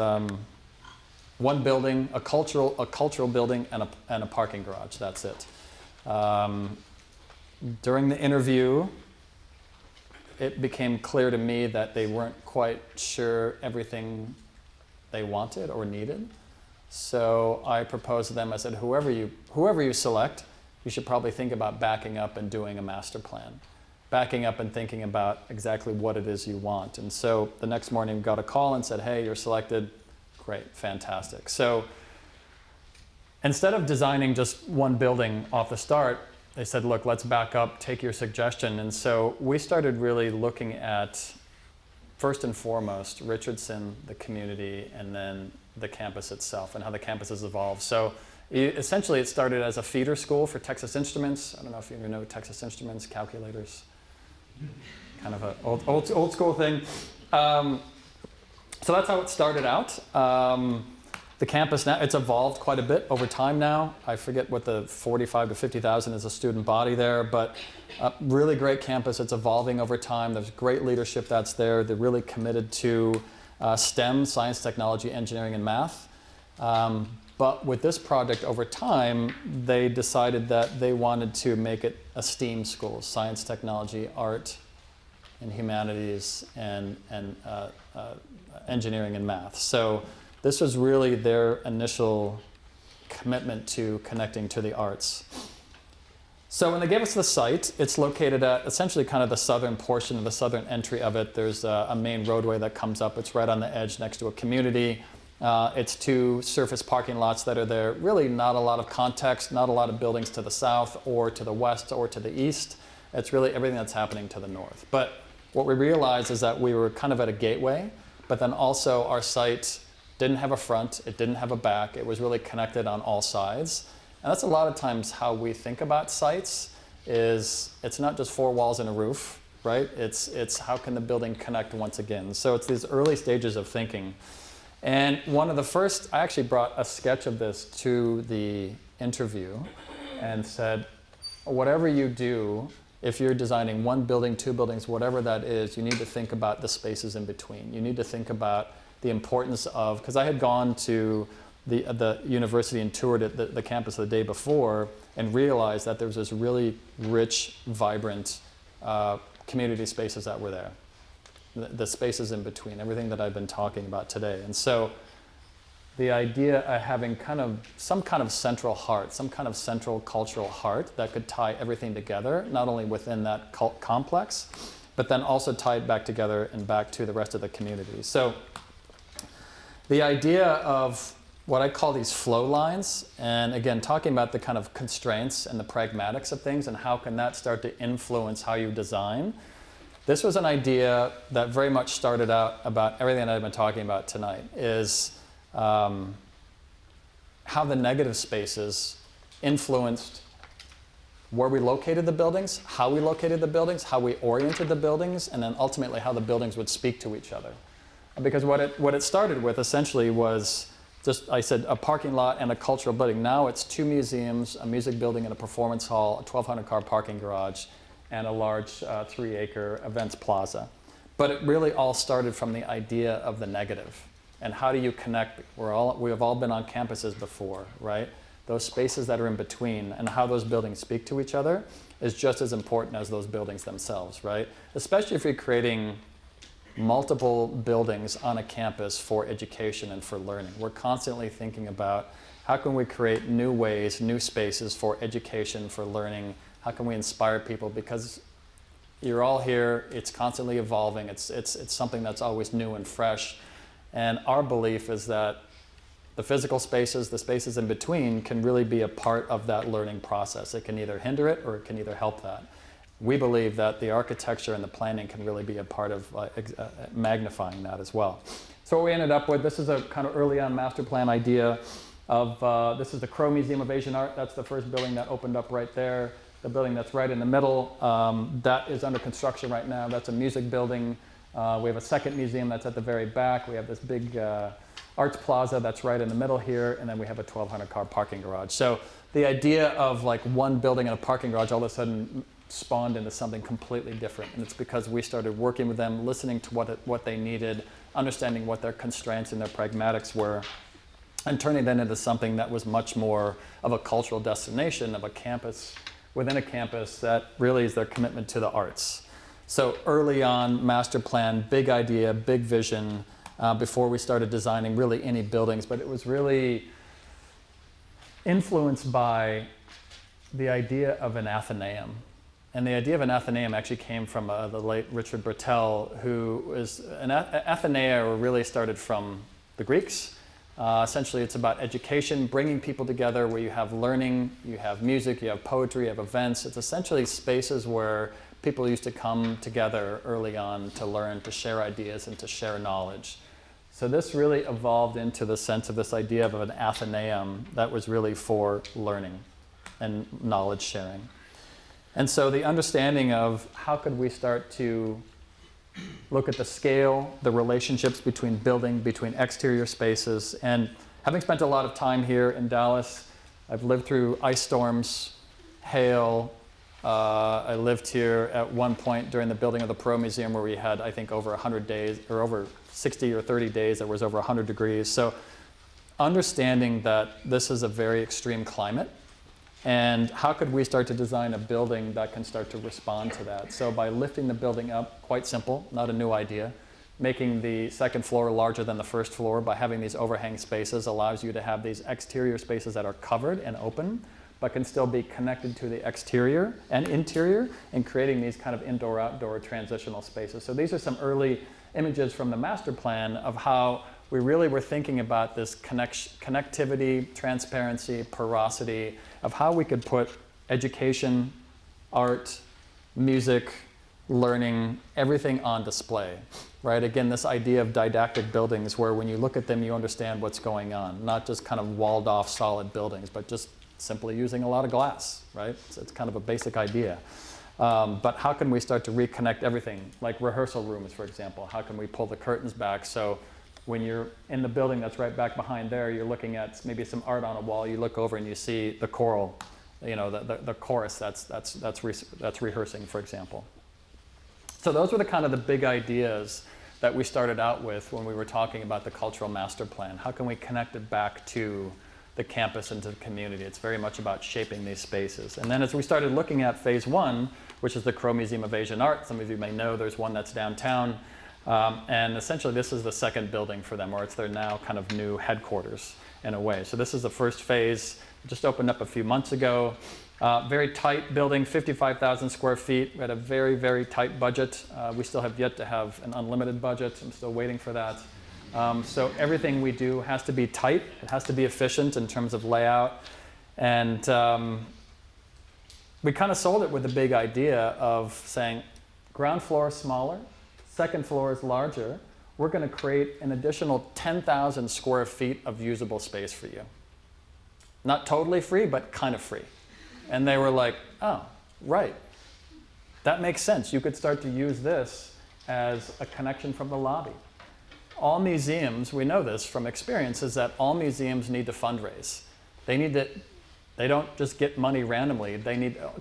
Speaker 1: one building, a cultural building, and a parking garage. That's it. During the interview, it became clear to me that they weren't quite sure everything they wanted or needed. So I proposed to them, I said, whoever you select, you should probably think about backing up and doing a master plan. Backing up and thinking about exactly what it is you want. And so the next morning we got a call and said, hey, you're selected. Great, fantastic. So instead of designing just one building off the start, they said, look, let's back up, take your suggestion. And so we started really looking at, first and foremost, Richardson, the community, and then the campus itself and how the campus has evolved. So essentially it started as a feeder school for Texas Instruments. I don't know if you ever know Texas Instruments, calculators. Kind of an old school thing. So that's how it started out. The campus now, it's evolved quite a bit over time now. I forget what the 45 to 50,000 is a student body there, but a really great campus. It's evolving over time. There's great leadership that's there. They're really committed to STEM, science, technology, engineering, and math. But with this project over time, they decided that they wanted to make it a STEAM school, science, technology, art, and humanities, and engineering and math. So this was really their initial commitment to connecting to the arts. So when they gave us the site, it's located at essentially kind of the southern portion of the southern entry of it. There's a main roadway that comes up. It's right on the edge next to a community. It's 2 surface parking lots that are there. Really not a lot of context, not a lot of buildings to the south or to the west or to the east. It's really everything that's happening to the north. But what we realized is that we were kind of at a gateway, but then also our site didn't have a front, it didn't have a back, it was really connected on all sides. And that's a lot of times how we think about sites, is it's not just 4 walls and a roof, right? It's how can the building connect once again. So it's these early stages of thinking. And one of the first, I actually brought a sketch of this to the interview and said, whatever you do, if you're designing 1 building, 2 buildings, whatever that is, you need to think about the spaces in between. You need to think about the importance of, because I had gone to the university and toured the campus the day before and realized that there was this really rich, vibrant community spaces that were there. The spaces in between, everything that I've been talking about today. And so the idea of having some kind of central heart, some kind of central cultural heart that could tie everything together, not only within that complex, but then also tie it back together and back to the rest of the community. So the idea of what I call these flow lines, and again, talking about the kind of constraints and the pragmatics of things and how can that start to influence how you design. This was an idea that very much started out about everything that I've been talking about tonight, is how the negative spaces influenced where we located the buildings, how we located the buildings, how we oriented the buildings, and then ultimately how the buildings would speak to each other. Because what it started with essentially was just, I said, a parking lot and a cultural building. Now it's 2 museums, a music building and a performance hall, a 1,200-car parking garage, and a large 3-acre events plaza. But it really all started from the idea of the negative. And how do you connect? We have all been on campuses before, right? Those spaces that are in between and how those buildings speak to each other is just as important as those buildings themselves, right? Especially if you're creating multiple buildings on a campus for education and for learning. We're constantly thinking about how can we create new ways, new spaces for education, for learning. How can we inspire people? Because you're all here, it's constantly evolving, it's something that's always new and fresh. And our belief is that the physical spaces, the spaces in between, can really be a part of that learning process. It can either hinder it or it can either help that. We believe that the architecture and the planning can really be a part of magnifying that as well. So what we ended up with, this is a kind of early on master plan idea of, this is the Crow Museum of Asian Art. That's the first building that opened up right there. The building that's right in the middle, that is under construction right now. That's a music building. We have a second museum that's at the very back. We have this big arts plaza that's right in the middle here, and then we have a 1,200-car parking garage. So the idea of like one building and a parking garage all of a sudden spawned into something completely different. And it's because we started working with them, listening to what they needed, understanding what their constraints and their pragmatics were, and turning that into something that was much more of a cultural destination, of a campus within a campus that really is their commitment to the arts. So early on, master plan, big idea, big vision, before we started designing really any buildings, but it was really influenced by the idea of an Athenaeum. And the idea of an Athenaeum actually came from the late Richard Bertel, who was, Athenaea really started from the Greeks. Essentially, it's about education, bringing people together where you have learning, you have music, you have poetry, you have events. It's essentially spaces where people used to come together early on to learn, to share ideas, and to share knowledge. So this really evolved into the sense of this idea of an Athenaeum that was really for learning and knowledge sharing. And so the understanding of how could we start to look at the scale, the relationships between building, between exterior spaces, and having spent a lot of time here in Dallas, I've lived through ice storms, hail. I lived here at one point during the building of the Perot Museum where we had, I think, over 100 days, or over 60 or 30 days, it was over 100 degrees. So understanding that this is a very extreme climate, and how could we start to design a building that can start to respond to that? So by lifting the building up, quite simple, not a new idea, making the second floor larger than the first floor by having these overhang spaces allows you to have these exterior spaces that are covered and open, but can still be connected to the exterior and interior, and creating these kind of indoor-outdoor transitional spaces. So these are some early images from the master plan of how we really were thinking about this connectivity, transparency, porosity, of how we could put education, art, music, learning, everything on display, right? Again, this idea of didactic buildings where when you look at them, you understand what's going on, not just kind of walled off solid buildings, but just simply using a lot of glass, right? So it's kind of a basic idea. But how can we start to reconnect everything, like rehearsal rooms, for example? How can we pull the curtains back so when you're in the building that's right back behind there, you're looking at maybe some art on a wall, you look over and you see the choral, you know, the chorus that's rehearsing, for example. So those were the kind of the big ideas that we started out with when we were talking about the cultural master plan. How can we connect it back to the campus and to the community? It's very much about shaping these spaces. And then as we started looking at phase one, which is the Crow Museum of Asian Art, some of you may know there's one that's downtown, and essentially this is the second building for them, or it's their now kind of new headquarters in a way. So this is the first phase, just opened up a few months ago. Very tight building, 55,000 square feet. We had a very, very tight budget. We still have yet to have an unlimited budget. I'm still waiting for that. So everything we do has to be tight. It has to be efficient in terms of layout. And we kind of sold it with the big idea of saying, ground floor is smaller, second floor is larger. We're going to create an additional 10,000 square feet of usable space for you. Not totally free, but kind of free. And they were like, oh, right. That makes sense. You could start to use this as a connection from the lobby. All museums, we know this from experience, is that all museums need to fundraise. They don't just get money randomly.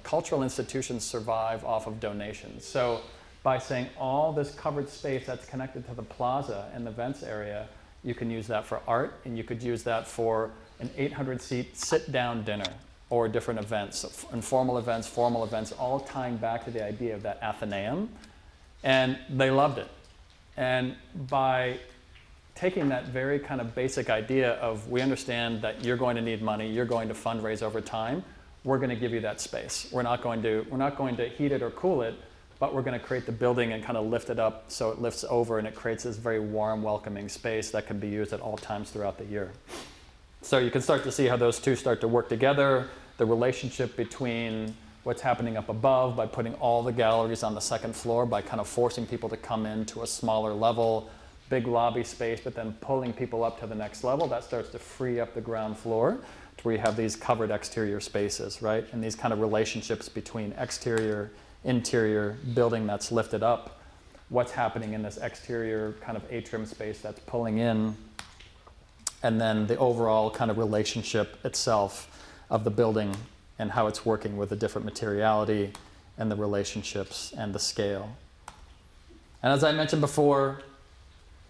Speaker 1: Cultural institutions survive off of donations. So by saying all this covered space that's connected to the plaza and the events area, you can use that for art, and you could use that for an 800-seat sit-down dinner or different events, informal events, formal events, all tying back to the idea of that Athenaeum. And they loved it. And by taking that very kind of basic idea of, we understand that you're going to need money, you're going to fundraise over time, we're going to give you that space. We're not going to heat it or cool it, but we're going to create the building and kind of lift it up so it lifts over and it creates this very warm, welcoming space that can be used at all times throughout the year. So you can start to see how those two start to work together, the relationship between what's happening up above by putting all the galleries on the second floor, by kind of forcing people to come in to a smaller level, big lobby space, but then pulling people up to the next level. That starts to free up the ground floor to where you have these covered exterior spaces, right? And these kind of relationships between exterior, interior, building that's lifted up, what's happening in this exterior kind of atrium space that's pulling in, and then the overall kind of relationship itself of the building and how it's working with the different materiality and the relationships and the scale. And as I mentioned before,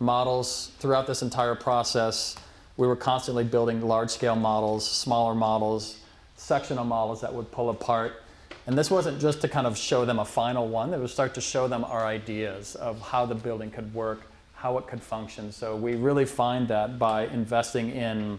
Speaker 1: models throughout this entire process, we were constantly building large-scale models, smaller models, sectional models that would pull apart. And this wasn't just to kind of show them a final one, it was start to show them our ideas of how the building could work, how it could function. So we really find that by investing in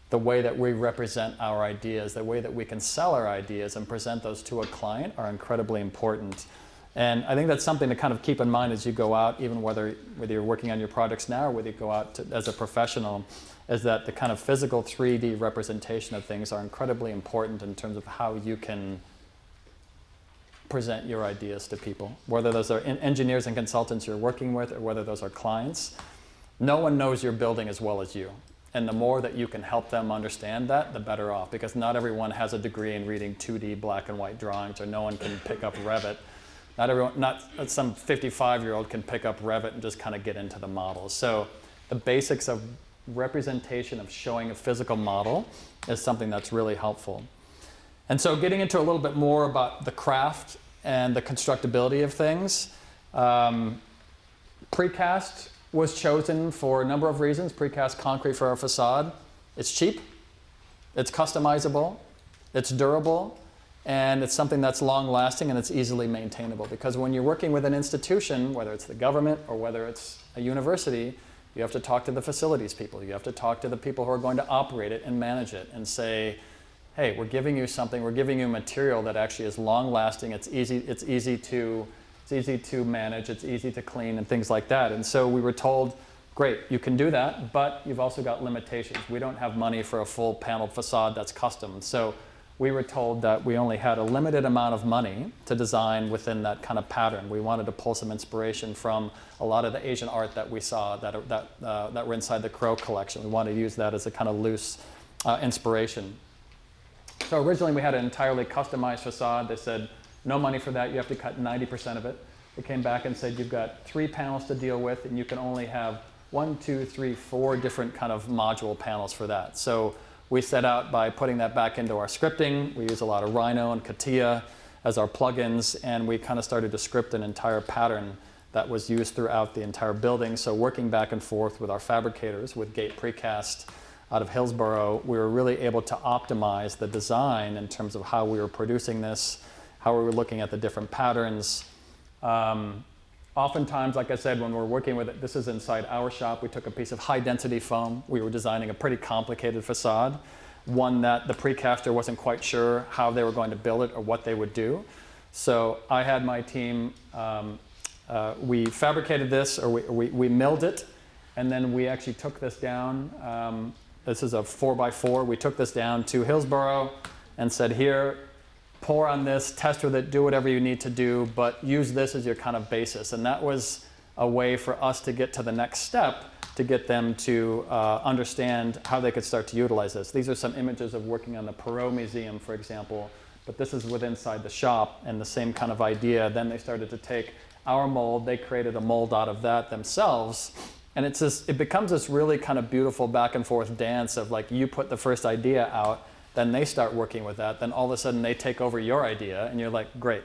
Speaker 1: the way that we represent our ideas, the way that we can sell our ideas and present those to a client are incredibly important. And I think that's something to kind of keep in mind as you go out, even whether you're working on your projects now or whether you go out as a professional, is that the kind of physical 3D representation of things are incredibly important in terms of how you can present your ideas to people, whether those are engineers and consultants you're working with or whether those are clients. No one knows your building as well as you. And the more that you can help them understand that, the better off, because not everyone has a degree in reading 2D black and white drawings, or no one can pick up Revit. Not some 55-year-old can pick up Revit and just kind of get into the models. So the basics of representation, of showing a physical model, is something that's really helpful. And so getting into a little bit more about the craft and the constructability of things, precast was chosen for a number of reasons. Precast concrete for our facade. It's cheap, it's customizable, it's durable, and it's something that's long-lasting and it's easily maintainable. Because when you're working with an institution, whether it's the government or whether it's a university, you have to talk to the facilities people. You have to talk to the people who are going to operate it and manage it and say, hey, we're giving you something, we're giving you material that actually is long-lasting, it's easy to manage, it's easy to clean, and things like that. And so we were told, great, you can do that, but you've also got limitations. We don't have money for a full paneled facade that's custom. So we were told that we only had a limited amount of money to design within that kind of pattern. We wanted to pull some inspiration from a lot of the Asian art that we saw that were inside the Crow collection. We wanted to use that as a kind of loose inspiration. So originally we had an entirely customized facade. They said, no money for that, you have to cut 90% of it. They came back and said, you've got 3 panels to deal with, and you can only have 1, 2, 3, 4 different kind of module panels for that. So we set out by putting that back into our scripting. We use a lot of Rhino and CATIA as our plugins, and we kind of started to script an entire pattern that was used throughout the entire building. So working back and forth with our fabricators, with Gate Precast out of Hillsborough, we were really able to optimize the design in terms of how we were producing this, how we were looking at the different patterns. Oftentimes, like I said, when we're working with it, this is inside our shop, we took a piece of high-density foam. We were designing a pretty complicated facade, one that the precaster wasn't quite sure how they were going to build it or what they would do. So I had my team, we fabricated this, or we milled it, and then we actually took this down. This is a 4x4. We took this down to Hillsborough and said, here, pour on this, test with it, do whatever you need to do, but use this as your kind of basis. And that was a way for us to get to the next step, to get them to understand how they could start to utilize this. These are some images of working on the Perot Museum, for example, but this is within inside the shop, and the same kind of idea. Then they started to take our mold, they created a mold out of that themselves, and it becomes this really kind of beautiful back and forth dance of, like, you put the first idea out, then they start working with that, then all of a sudden they take over your idea, and you're like, great,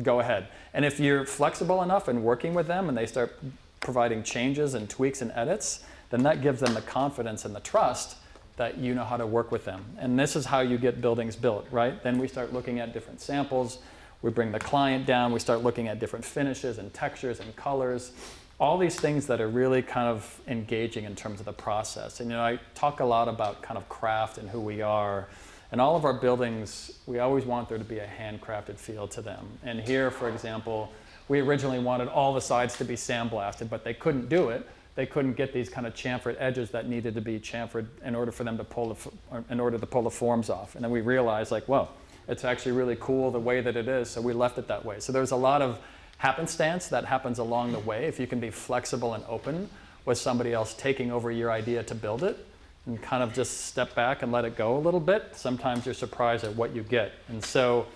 Speaker 1: go ahead. And if you're flexible enough in working with them and they start providing changes and tweaks and edits, then that gives them the confidence and the trust that you know how to work with them. And this is how you get buildings built, right? Then we start looking at different samples, we bring the client down, we start looking at different finishes and textures and colors, all these things that are really kind of engaging in terms of the process. And I talk a lot about kind of craft and who we are. And all of our buildings, we always want there to be a handcrafted feel to them. And here, for example, we originally wanted all the sides to be sandblasted, but they couldn't do it. They couldn't get these kind of chamfered edges that needed to be chamfered in order for them to pull the forms off. And then we realized, like, well, it's actually really cool the way that it is, so we left it that way. So there's a lot of happenstance that happens along the way. If you can be flexible and open with somebody else taking over your idea to build it, and kind of just step back and let it go a little bit, sometimes you're surprised at what you get. And so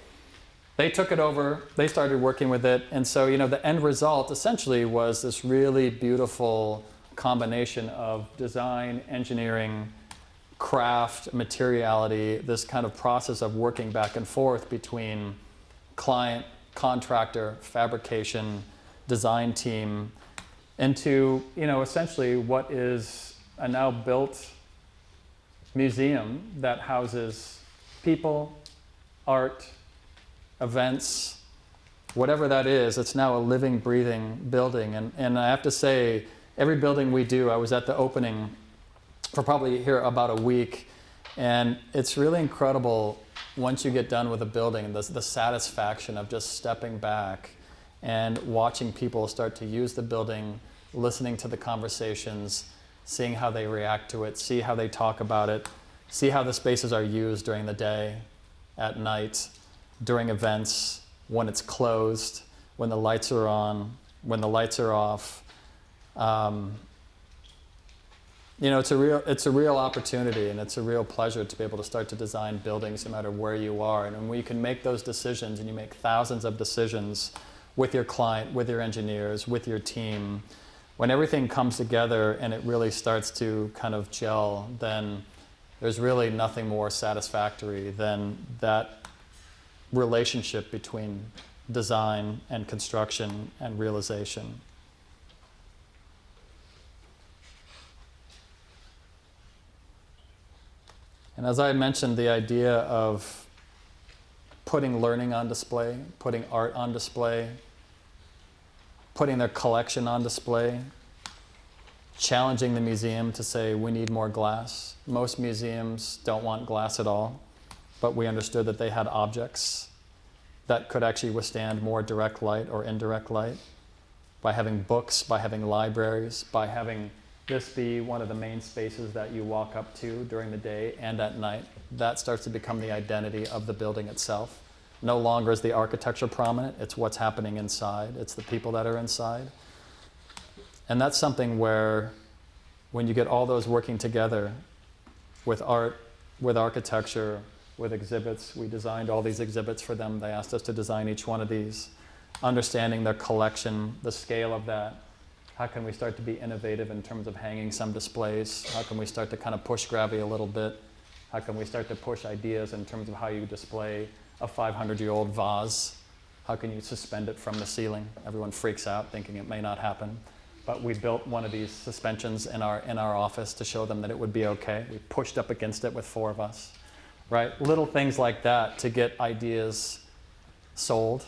Speaker 1: they took it over, they started working with it, and so the end result essentially was this really beautiful combination of design, engineering, craft, materiality, this kind of process of working back and forth between client, contractor, fabrication, design team, into essentially what is a now built museum that houses people, art, events, whatever that is, it's now a living, breathing building. And I have to say, every building we do, I was at the opening for probably here about a week, and it's really incredible once you get done with a building, the satisfaction of just stepping back and watching people start to use the building, listening to the conversations, seeing how they react to it, see how they talk about it, see how the spaces are used during the day, at night, during events, when it's closed, when the lights are on, when the lights are off. It's a real opportunity, and it's a real pleasure to be able to start to design buildings no matter where you are. And when you can make those decisions, and you make thousands of decisions with your client, with your engineers, with your team, when everything comes together and it really starts to kind of gel, then there's really nothing more satisfactory than that relationship between design and construction and realization. And as I mentioned, the idea of putting learning on display, putting art on display, putting their collection on display, challenging the museum to say we need more glass. Most museums don't want glass at all, but we understood that they had objects that could actually withstand more direct light or indirect light. By having books, by having libraries, by having this be one of the main spaces that you walk up to during the day and at night, that starts to become the identity of the building itself. No longer is the architecture prominent, it's what's happening inside, it's the people that are inside. And that's something where, when you get all those working together with art, with architecture, with exhibits, we designed all these exhibits for them, they asked us to design each one of these, understanding their collection, the scale of that. How can we start to be innovative in terms of hanging some displays? How can we start to kind of push gravity a little bit? How can we start to push ideas in terms of how you display a 500-year-old vase? How can you suspend it from the ceiling? Everyone freaks out thinking it may not happen. But we built one of these suspensions in our office to show them that it would be okay. We pushed up against it with 4 of us, right? Little things like that to get ideas sold,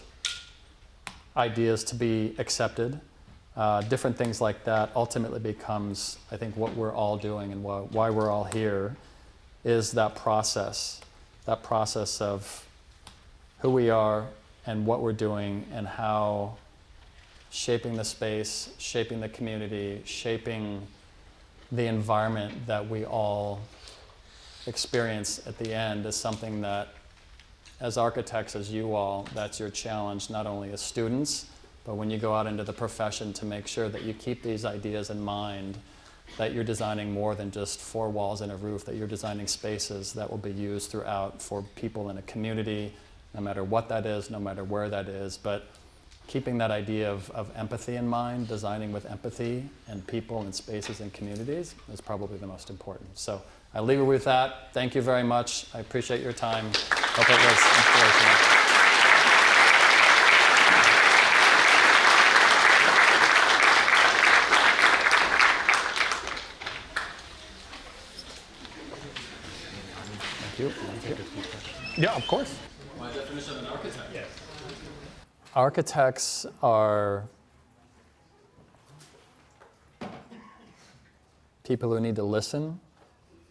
Speaker 1: ideas to be accepted. Different things like that ultimately becomes, I think, what we're all doing, and why we're all here is that process of who we are and what we're doing and how shaping the space, shaping the community, shaping the environment that we all experience at the end is something that, as architects, as you all, that's your challenge, not only as students, but when you go out into the profession, to make sure that you keep these ideas in mind, that you're designing more than just 4 walls and a roof, that you're designing spaces that will be used throughout for people in a community, no matter what that is, no matter where that is. But keeping that idea of empathy in mind, designing with empathy and people and spaces and communities is probably the most important. So I leave you with that. Thank you very much. I appreciate your time. Hope it was inspirational. Thank you. Yeah, of course. My definition of an architect. Yes. Architects are people who need to listen,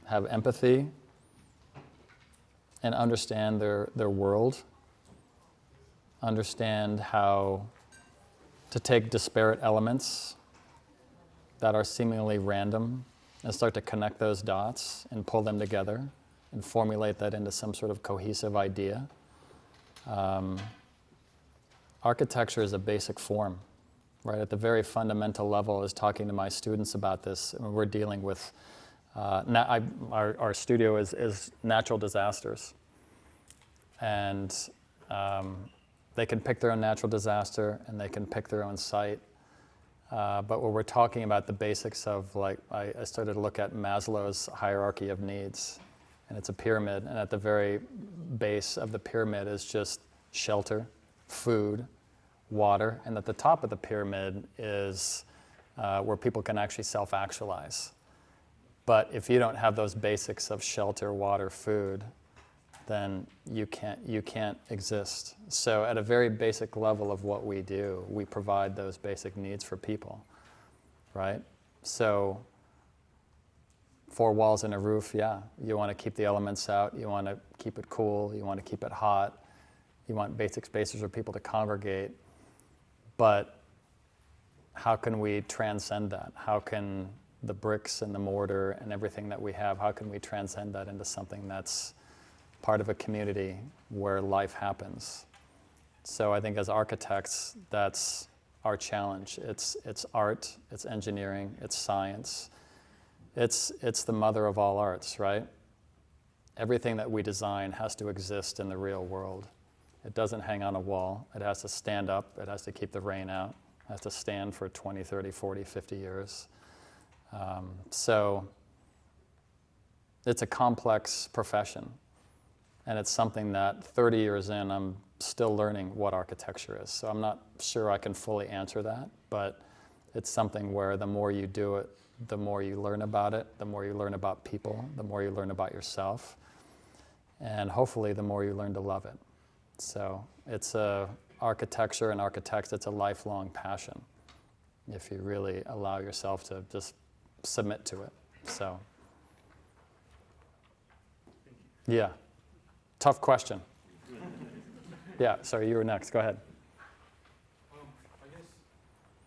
Speaker 1: have empathy, and understand their world, understand how to take disparate elements that are seemingly random and start to connect those dots and pull them together and formulate that into some sort of cohesive idea. Architecture is a basic form, right? At the very fundamental level, I was talking to my students about this. We're dealing with, our studio is natural disasters. And they can pick their own natural disaster and they can pick their own site. But when we're talking about the basics of, like, I started to look at Maslow's hierarchy of needs. And it's a pyramid, and at the very base of the pyramid is just shelter, food, water, and at the top of the pyramid is where people can actually self-actualize. But if you don't have those basics of shelter, water, food, then you can't exist. So at a very basic level of what we do, we provide those basic needs for people, right? So 4 walls and a roof, yeah, you want to keep the elements out, you want to keep it cool, you want to keep it hot, you want basic spaces for people to congregate, but how can we transcend that? How can the bricks and the mortar and everything that we have, how can we transcend that into something that's part of a community where life happens? So I think as architects, that's our challenge. It's art, it's engineering, it's science. It's the mother of all arts, right? Everything that we design has to exist in the real world. It doesn't hang on a wall. It has to stand up. It has to keep the rain out. It has to stand for 20, 30, 40, 50 years. So it's a complex profession. And it's something that 30 years in, I'm still learning what architecture is. So I'm not sure I can fully answer that, but it's something where the more you do it, the more you learn about it, the more you learn about people, the more you learn about yourself, and hopefully the more you learn to love it. So it's architecture and architects, it's a lifelong passion if you really allow yourself to just submit to it. So, yeah. Tough question. Yeah, sorry, you were next. Go ahead.
Speaker 2: I guess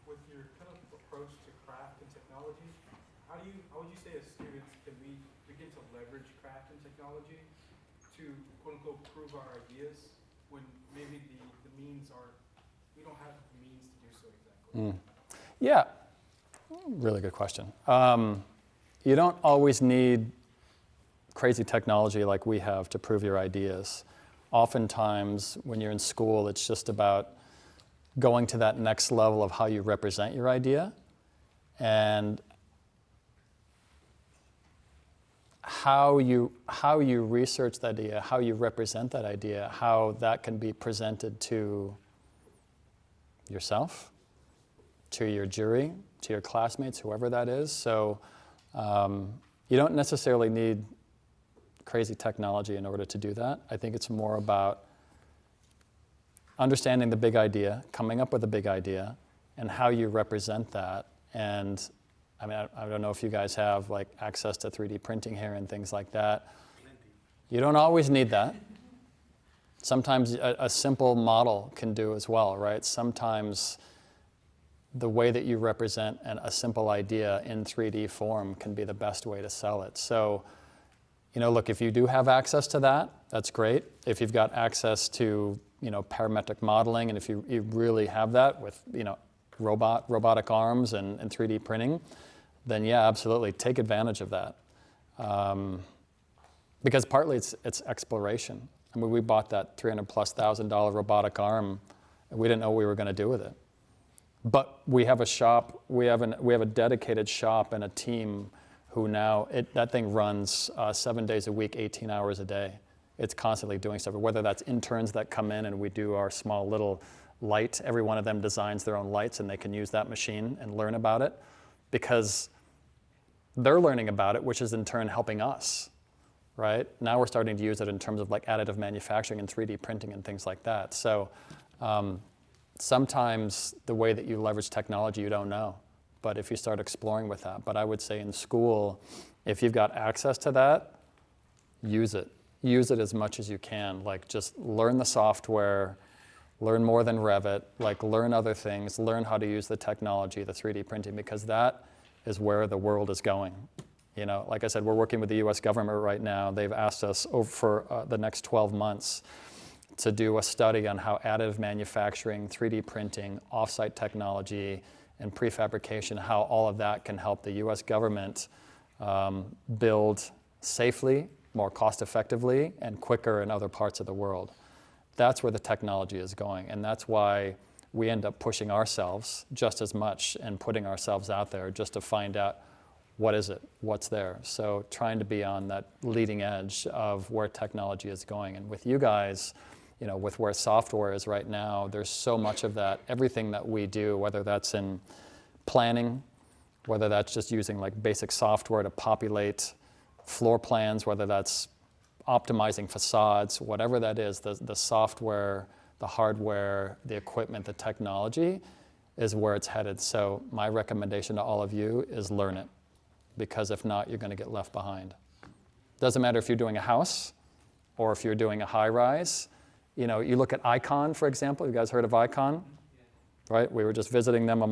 Speaker 2: with your kind of approach to craft and technology, how would you say as students can we begin to leverage craft and technology to quote unquote prove our ideas when maybe the means we don't have the means to do so exactly?
Speaker 1: Yeah, really good question. You don't always need crazy technology like we have to prove your ideas. Oftentimes, when you're in school, it's just about going to that next level of how you represent your idea and how you research that idea, how you represent that idea, how that can be presented to yourself, to your jury, to your classmates, whoever that is. So you don't necessarily need crazy technology in order to do that. I think it's more about understanding the big idea, coming up with a big idea, and how you represent that. And I mean, I don't know if you guys have like access to 3D printing here and things like that. You don't always need that. Sometimes a simple model can do as well, right? Sometimes the way that you represent a simple idea in 3D form can be the best way to sell it. So, look, if you do have access to that, that's great. If you've got access to, parametric modeling, and if you really have that with, robotic arms and 3D printing, then yeah, absolutely, take advantage of that. Because partly it's exploration. I mean, we bought that $300,000+ robotic arm, and we didn't know what we were going to do with it. But we have a shop, we have a dedicated shop and a team who now, that thing runs 7 days a week, 18 hours a day. It's constantly doing stuff, whether that's interns that come in and we do our small little light. Every one of them designs their own lights and they can use that machine and learn about it because they're learning about it, which is in turn helping us, right? Now we're starting to use it in terms of like additive manufacturing and 3D printing and things like that. So sometimes the way that you leverage technology, you don't know. But if you start exploring with that. But I would say in school, if you've got access to that, use it. Use it as much as you can. Like just learn the software, learn more than Revit, like learn other things, learn how to use the technology, the 3D printing, because that is where the world is going. Like I said, we're working with the US government right now. They've asked us for the next 12 months to do a study on how additive manufacturing, 3D printing, offsite technology, and prefabrication, how all of that can help the US government build safely, more cost effectively, and quicker in other parts of the world. That's where the technology is going, and that's why we end up pushing ourselves just as much and putting ourselves out there just to find out what is it, what's there. So trying to be on that leading edge of where technology is going. And with you guys, with where software is right now, there's so much of that. Everything that we do, whether that's in planning, whether that's just using like basic software to populate floor plans, whether that's optimizing facades, whatever that is, the software, the hardware, the equipment, the technology is where it's headed. So my recommendation to all of you is learn it, because if not, you're going to get left behind. Doesn't matter if you're doing a house or if you're doing a high-rise. You know, you look at Icon, for example. You guys heard of Icon? Right? We were just visiting them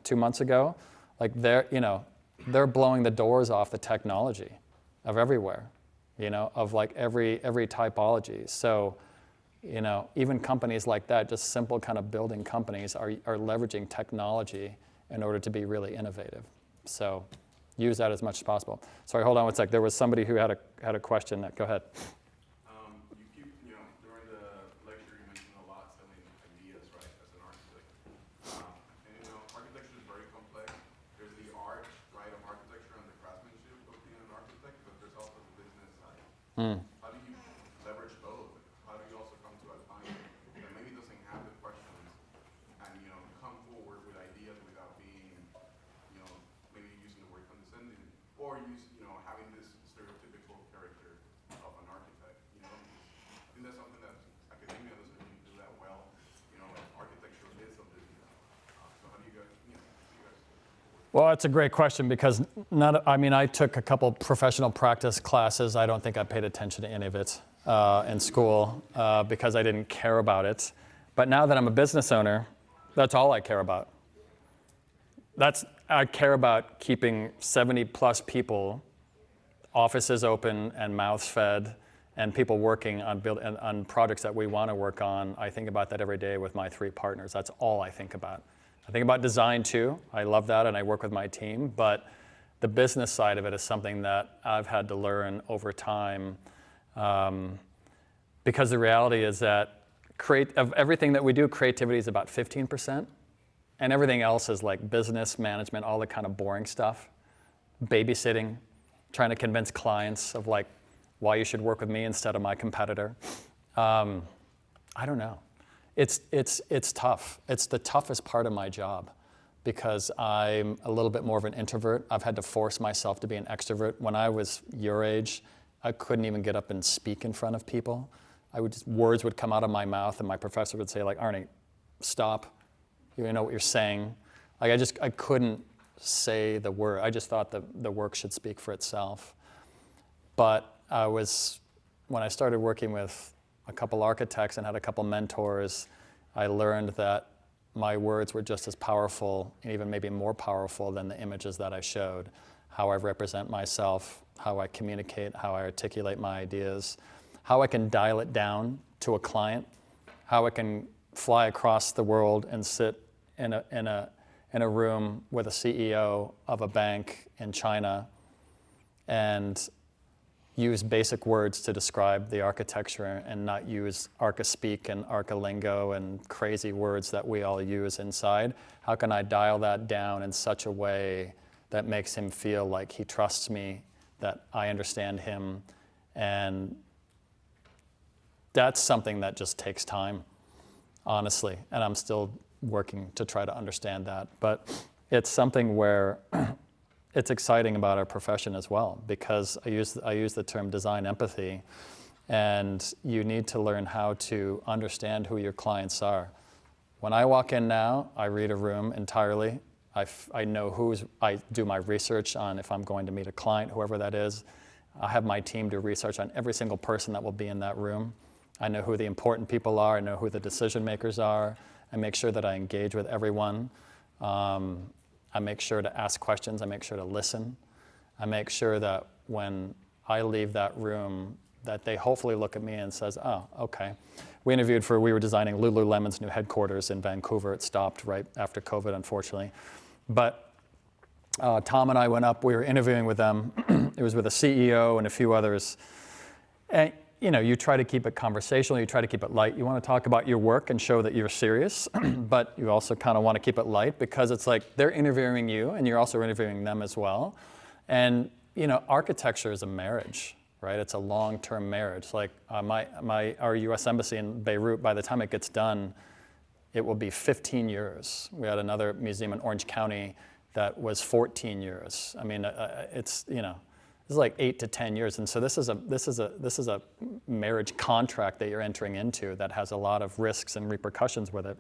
Speaker 1: 2 months ago. Like they're blowing the doors off the technology of everywhere, of like every typology. So, even companies like that, just simple kind of building companies are leveraging technology in order to be really innovative. So use that as much as possible. Sorry, hold on one sec. There was somebody who had a question. Go ahead.
Speaker 3: You keep, during the lecture you mentioned a lot selling ideas, right, as an architect. And architecture is very complex. There's the art, right, of architecture and the craftsmanship of being an architect, but there's also the business side. How do you leverage both? How do you also come to a client that maybe doesn't have the questions and, come forward with ideas without being, maybe using the word condescending, or having this stereotypical character of an architect, I think that's something that academia doesn't really do that well, architecture is a business. So how do you guys,
Speaker 1: Well, that's a great question, because I took a couple professional practice classes. I don't think I paid attention to any of it in school because I didn't care about it. But now that I'm a business owner, that's all I care about. I care about keeping 70 plus people, offices open and mouths fed, and people working on projects that we want to work on. I think about that every day with my 3 partners. That's all I think about. I think about design too. I love that, and I work with my team. But the business side of it is something that I've had to learn over time, because the reality is that of everything that we do, creativity is about 15%. And everything else is like business management, all the kind of boring stuff, babysitting, trying to convince clients of like why you should work with me instead of my competitor. I don't know. It's tough. It's the toughest part of my job, because I'm a little bit more of an introvert. I've had to force myself to be an extrovert. When I was your age, I couldn't even get up and speak in front of people. Words would come out of my mouth, and my professor would say, like, Arne, stop. You know what you're saying. Like I couldn't say the word. I just thought the work should speak for itself. But when I started working with a couple architects and had a couple mentors, I learned that my words were just as powerful, and even maybe more powerful than the images that I showed. How I represent myself, how I communicate, how I articulate my ideas, how I can dial it down to a client, how I can fly across the world and sit in a room with a CEO of a bank in China and use basic words to describe the architecture and not use archa-speak and archa-lingo and crazy words that we all use inside. How can I dial that down in such a way that makes him feel like he trusts me, that I understand him? And that's something that just takes time, honestly, and I'm still working to try to understand that. But it's something where it's exciting about our profession as well, because I use the term design empathy, and you need to learn how to understand who your clients are. When I walk in now, I read a room entirely. I know I do my research on if I'm going to meet a client, whoever that is. I have my team do research on every single person that will be in that room. I know who the important people are. I know who the decision makers are. I make sure that I engage with everyone. I make sure to ask questions. I make sure to listen. I make sure that when I leave that room, that they hopefully look at me and says, oh, okay. We were designing Lululemon's new headquarters in Vancouver. It stopped right after COVID, unfortunately. But Tom and I went up, we were interviewing with them. It was with a CEO and a few others. And you try to keep it conversational, you try to keep it light. You want to talk about your work and show that you're serious, but you also kind of want to keep it light, because it's like they're interviewing you and you're also interviewing them as well. And architecture is a marriage, right? It's a long-term marriage. Like our U.S. Embassy in Beirut, by the time it gets done, it will be 15 years. We had another museum in Orange County that was 14 years. I mean, it's is like 8 to 10 years. And so this is a marriage contract that you're entering into that has a lot of risks and repercussions with it.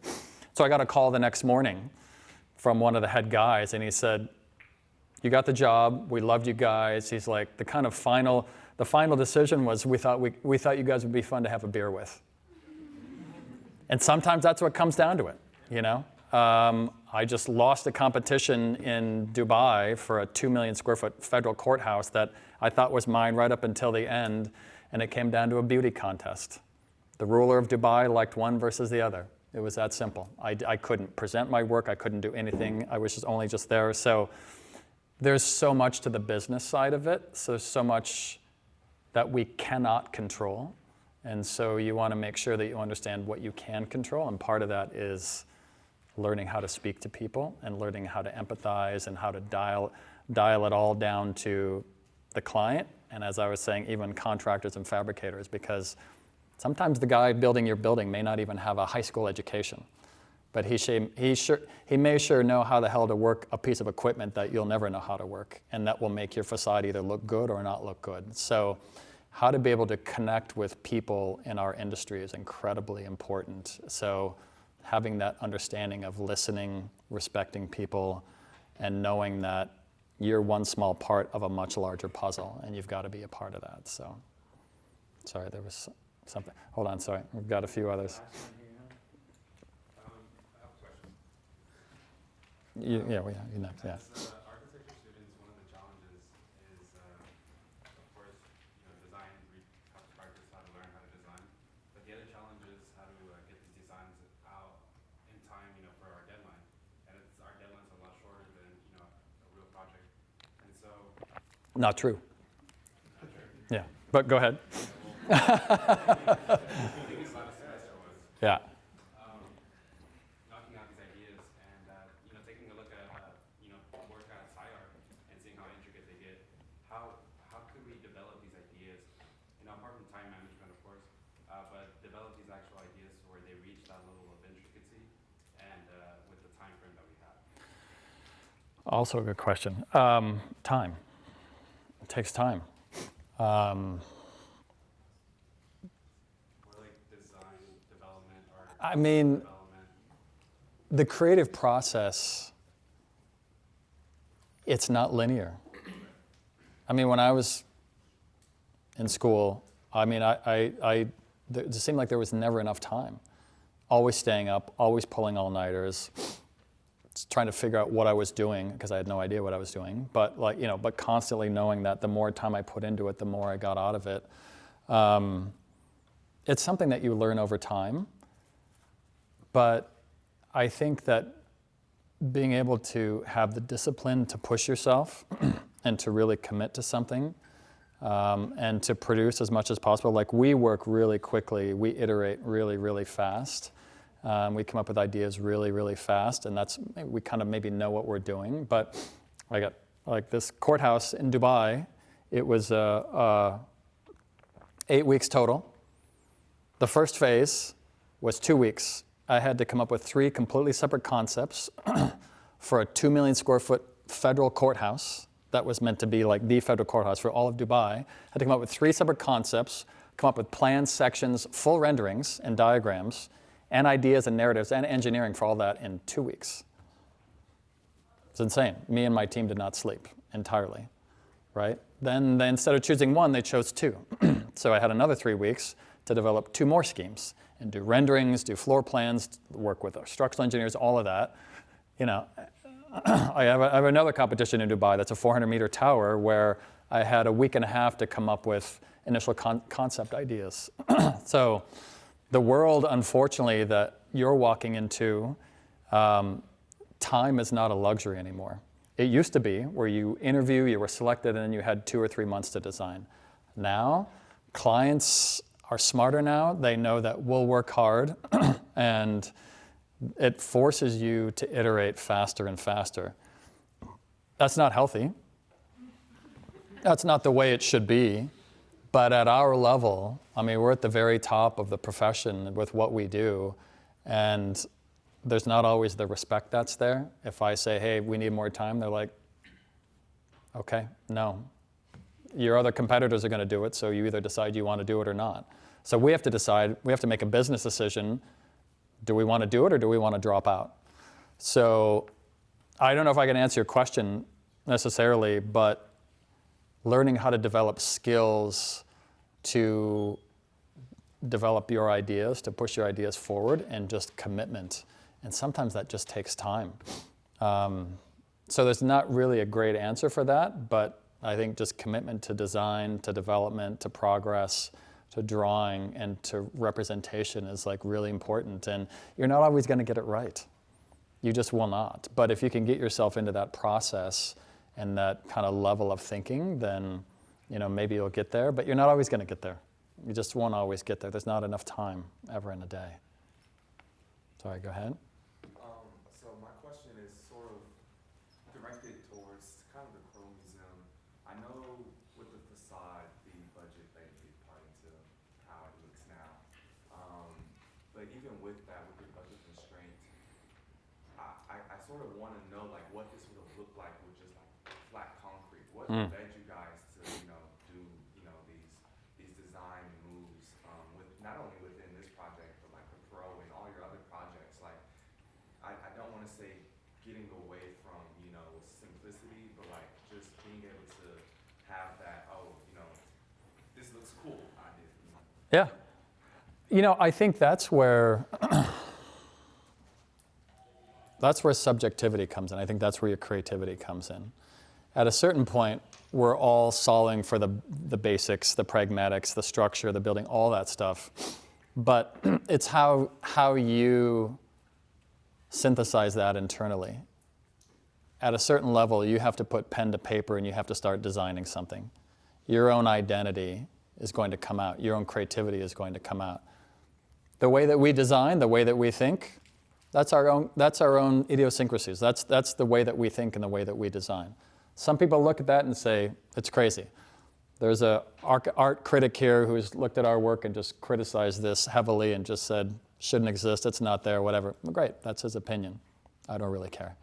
Speaker 1: So I got a call the next morning from one of the head guys, and he said, "You got the job. We loved you guys." He's like, the final decision was we thought you guys would be fun to have a beer with. And sometimes that's what comes down to it, you know. I just lost a competition in Dubai for a 2 million square foot federal courthouse that I thought was mine right up until the end, and it came down to a beauty contest. The ruler of Dubai liked one versus the other. It was that simple. I couldn't present my work. I couldn't do anything. I was only just there. So there's so much to the business side of it. So much that we cannot control. And so you want to make sure that you understand what you can control. And part of that is learning how to speak to people and learning how to empathize and how to dial it all down to the client. And as I was saying, even contractors and fabricators, because sometimes the guy building your building may not even have a high school education, but he may sure know how the hell to work a piece of equipment that you'll never know how to work, and that will make your facade either look good or not look good. So how to be able to connect with people in our industry is incredibly important. So having that understanding of listening, respecting people, and knowing that you're one small part of a much larger puzzle, and you've got to be a part of that. So, sorry, there was something. Hold on, sorry. We've got a few others.
Speaker 4: I have a question.
Speaker 1: You know, yeah.
Speaker 4: As architecture students, one of the challenges is, of course, design. We have to practice how to learn how to design. But the other challenge is how to get these designs out in time, for our deadline. And our deadline's a lot shorter than, a real project. And so.
Speaker 1: Not true.
Speaker 4: Not true.
Speaker 1: Yeah, but go ahead. Yeah.
Speaker 4: Knocking out these ideas and taking a look at work at SciArt and seeing how intricate they get. How could we develop these ideas? Apart from time management, of course, but develop these actual ideas where they reach that level of intricacy and with the time frame that we have.
Speaker 1: Also a good question. Time. It takes time. I mean, the creative process, it's not linear. I mean, when I was in school, I mean, it seemed like there was never enough time. Always staying up, always pulling all-nighters, trying to figure out what I was doing, because I had no idea what I was doing. But but constantly knowing that the more time I put into it, the more I got out of it. It's something that you learn over time. But I think that being able to have the discipline to push yourself and to really commit to something and to produce as much as possible. Like, we work really quickly. We iterate really, really fast. We come up with ideas really, really fast, and we kind of maybe know what we're doing. But I got like this courthouse in Dubai. It was 8 weeks total. The first phase was 2 weeks. I had to come up with 3 completely separate concepts for a 2 million square foot federal courthouse that was meant to be like the federal courthouse for all of Dubai. I had to come up with 3 separate concepts, come up with plans, sections, full renderings and diagrams, and ideas and narratives and engineering for all that in 2 weeks. It's insane. Me and my team did not sleep entirely, right? Then they, instead of choosing 1, they chose 2. So I had another 3 weeks to develop 2 more schemes and do renderings, do floor plans, work with our structural engineers, all of that. I have another competition in Dubai that's a 400-meter tower where I had a week and a half to come up with initial concept ideas. So the world, unfortunately, that you're walking into, time is not a luxury anymore. It used to be where you interview, you were selected, and then you had 2 or 3 months to design. Now, clients are smarter now. They know that we'll work hard, and it forces you to iterate faster and faster. That's not healthy. That's not the way it should be. But at our level, I mean, we're at the very top of the profession with what we do, and there's not always the respect that's there. If I say, hey, we need more time, they're like, okay, no. your other competitors are going to do it, so you either decide you want to do it or not. So we have to decide, we have to make a business decision. Do we want to do it or do we want to drop out? So I don't know if I can answer your question necessarily, but learning how to develop skills to develop your ideas, to push your ideas forward, and just commitment. And sometimes that just takes time. So there's not really a great answer for that, but I think just commitment to design, to development, to progress, to drawing, and to representation is like really important. And you're not always going to get it right. You just will not. But if you can get yourself into that process and that kind of level of thinking, then maybe you'll get there. But you're not always going to get there. You just won't always get there. There's not enough time ever in a day. Sorry, go ahead.
Speaker 5: So my question is sort of directed towards kind of the Crow Museum. I know with the facade, the budget played a big part into how it looks now. But even with that, with the budget constraints, I sort of want to know like what this would have looked like with just like flat concrete. What led you guys to do these design moves with not only within this project but like the Pro and all your other projects? Like I don't want to say getting away from simplicity, but like just being able to have that this looks cool idea.
Speaker 1: Yeah. I think that's where subjectivity comes in. I think that's where your creativity comes in. At a certain point, we're all solving for the basics, the pragmatics, the structure, the building, all that stuff. But it's how you synthesize that internally. At a certain level, you have to put pen to paper and you have to start designing something. Your own identity is going to come out. Your own creativity is going to come out. The way that we design, the way that we think, that's our own idiosyncrasies. That's the way that we think and the way that we design. Some people look at that and say, it's crazy. There's an art critic here who's looked at our work and just criticized this heavily and just said, shouldn't exist, it's not there, whatever. Well, great, that's his opinion. I don't really care.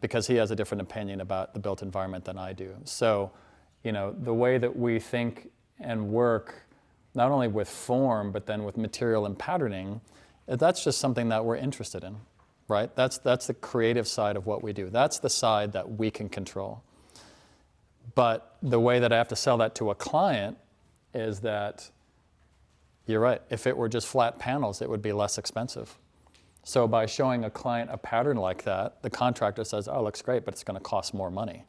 Speaker 1: Because he has a different opinion about the built environment than I do. So, the way that we think and work, not only with form, but then with material and patterning, that's just something that we're interested in, right? That's the creative side of what we do. That's the side that we can control. But the way that I have to sell that to a client is that, you're right, if it were just flat panels, it would be less expensive. So by showing a client a pattern like that, the contractor says, oh, it looks great, but it's going to cost more money.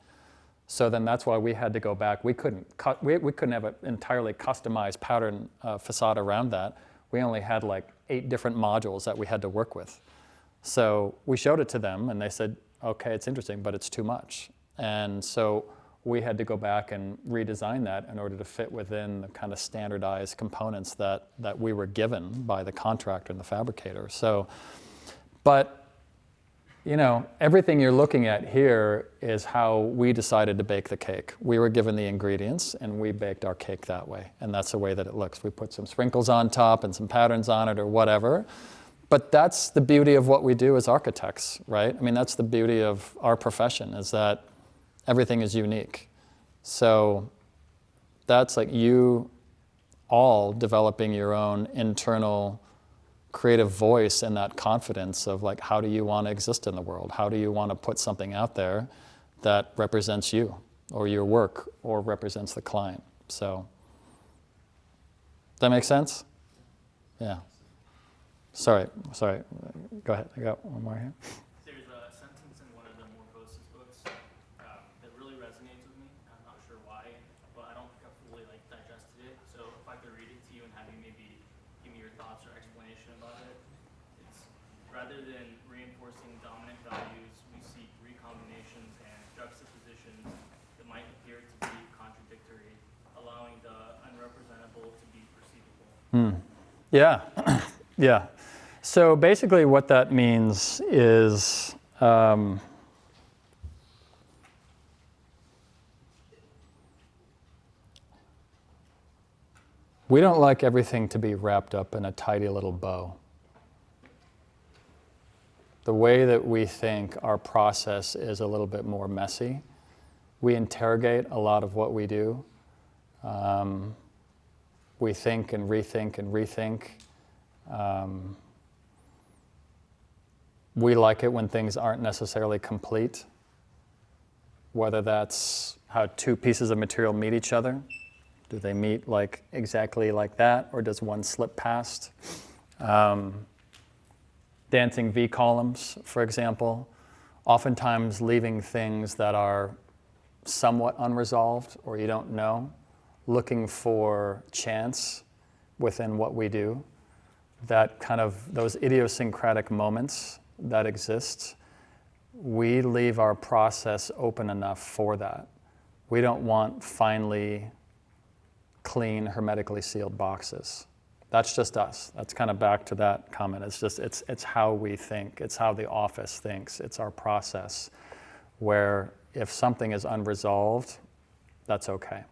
Speaker 1: So then that's why we had to go back. We couldn't have an entirely customized pattern facade around that. We only had like 8 different modules that we had to work with. So we showed it to them and they said, okay, it's interesting, but it's too much. And so we had to go back and redesign that in order to fit within the kind of standardized components that we were given by the contractor and the fabricator. So, but everything you're looking at here is how we decided to bake the cake. We were given the ingredients and we baked our cake that way. And that's the way that it looks. We put some sprinkles on top and some patterns on it or whatever. But that's the beauty of what we do as architects, right? I mean, that's the beauty of our profession, is that everything is unique. So that's like you all developing your own internal creative voice and that confidence of like, how do you want to exist in the world? How do you want to put something out there that represents you or your work or represents the client? So, does that make sense? Yeah. Sorry. Go ahead. I got one more here.
Speaker 6: There's a sentence in one of the Morphosis books that really resonates with me. I'm not sure why, but I don't think I've fully digested it. So if I could read it to you and have you maybe give me your thoughts or explanation about it. It's rather than reinforcing dominant values, we seek recombinations and juxtapositions that might appear to be contradictory, allowing the unrepresentable to be perceivable.
Speaker 1: Yeah. Yeah. So basically what that means is we don't like everything to be wrapped up in a tidy little bow. The way that we think our process is a little bit more messy, We interrogate a lot of what we do. We think and rethink and rethink. We like it when things aren't necessarily complete, whether that's how two pieces of material meet each other. Do they meet like exactly like that, or does one slip past? Dancing V columns, for example, oftentimes leaving things that are somewhat unresolved or you don't know, looking for chance within what we do. That kind of, those idiosyncratic moments that exist, we leave our process open enough for that. We don't want finely clean, hermetically sealed boxes. That's just us. That's kind of back to that comment. It's how we think. It's how the office thinks. It's our process, where if something is unresolved, that's okay.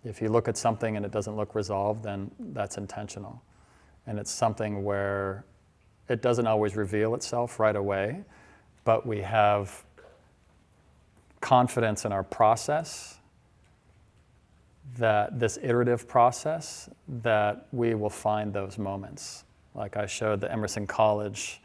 Speaker 1: If you look at something and it doesn't look resolved, then that's intentional. And it's something where it doesn't always reveal itself right away, but we have confidence in our process, that this iterative process, that we will find those moments. Like I showed the Emerson College,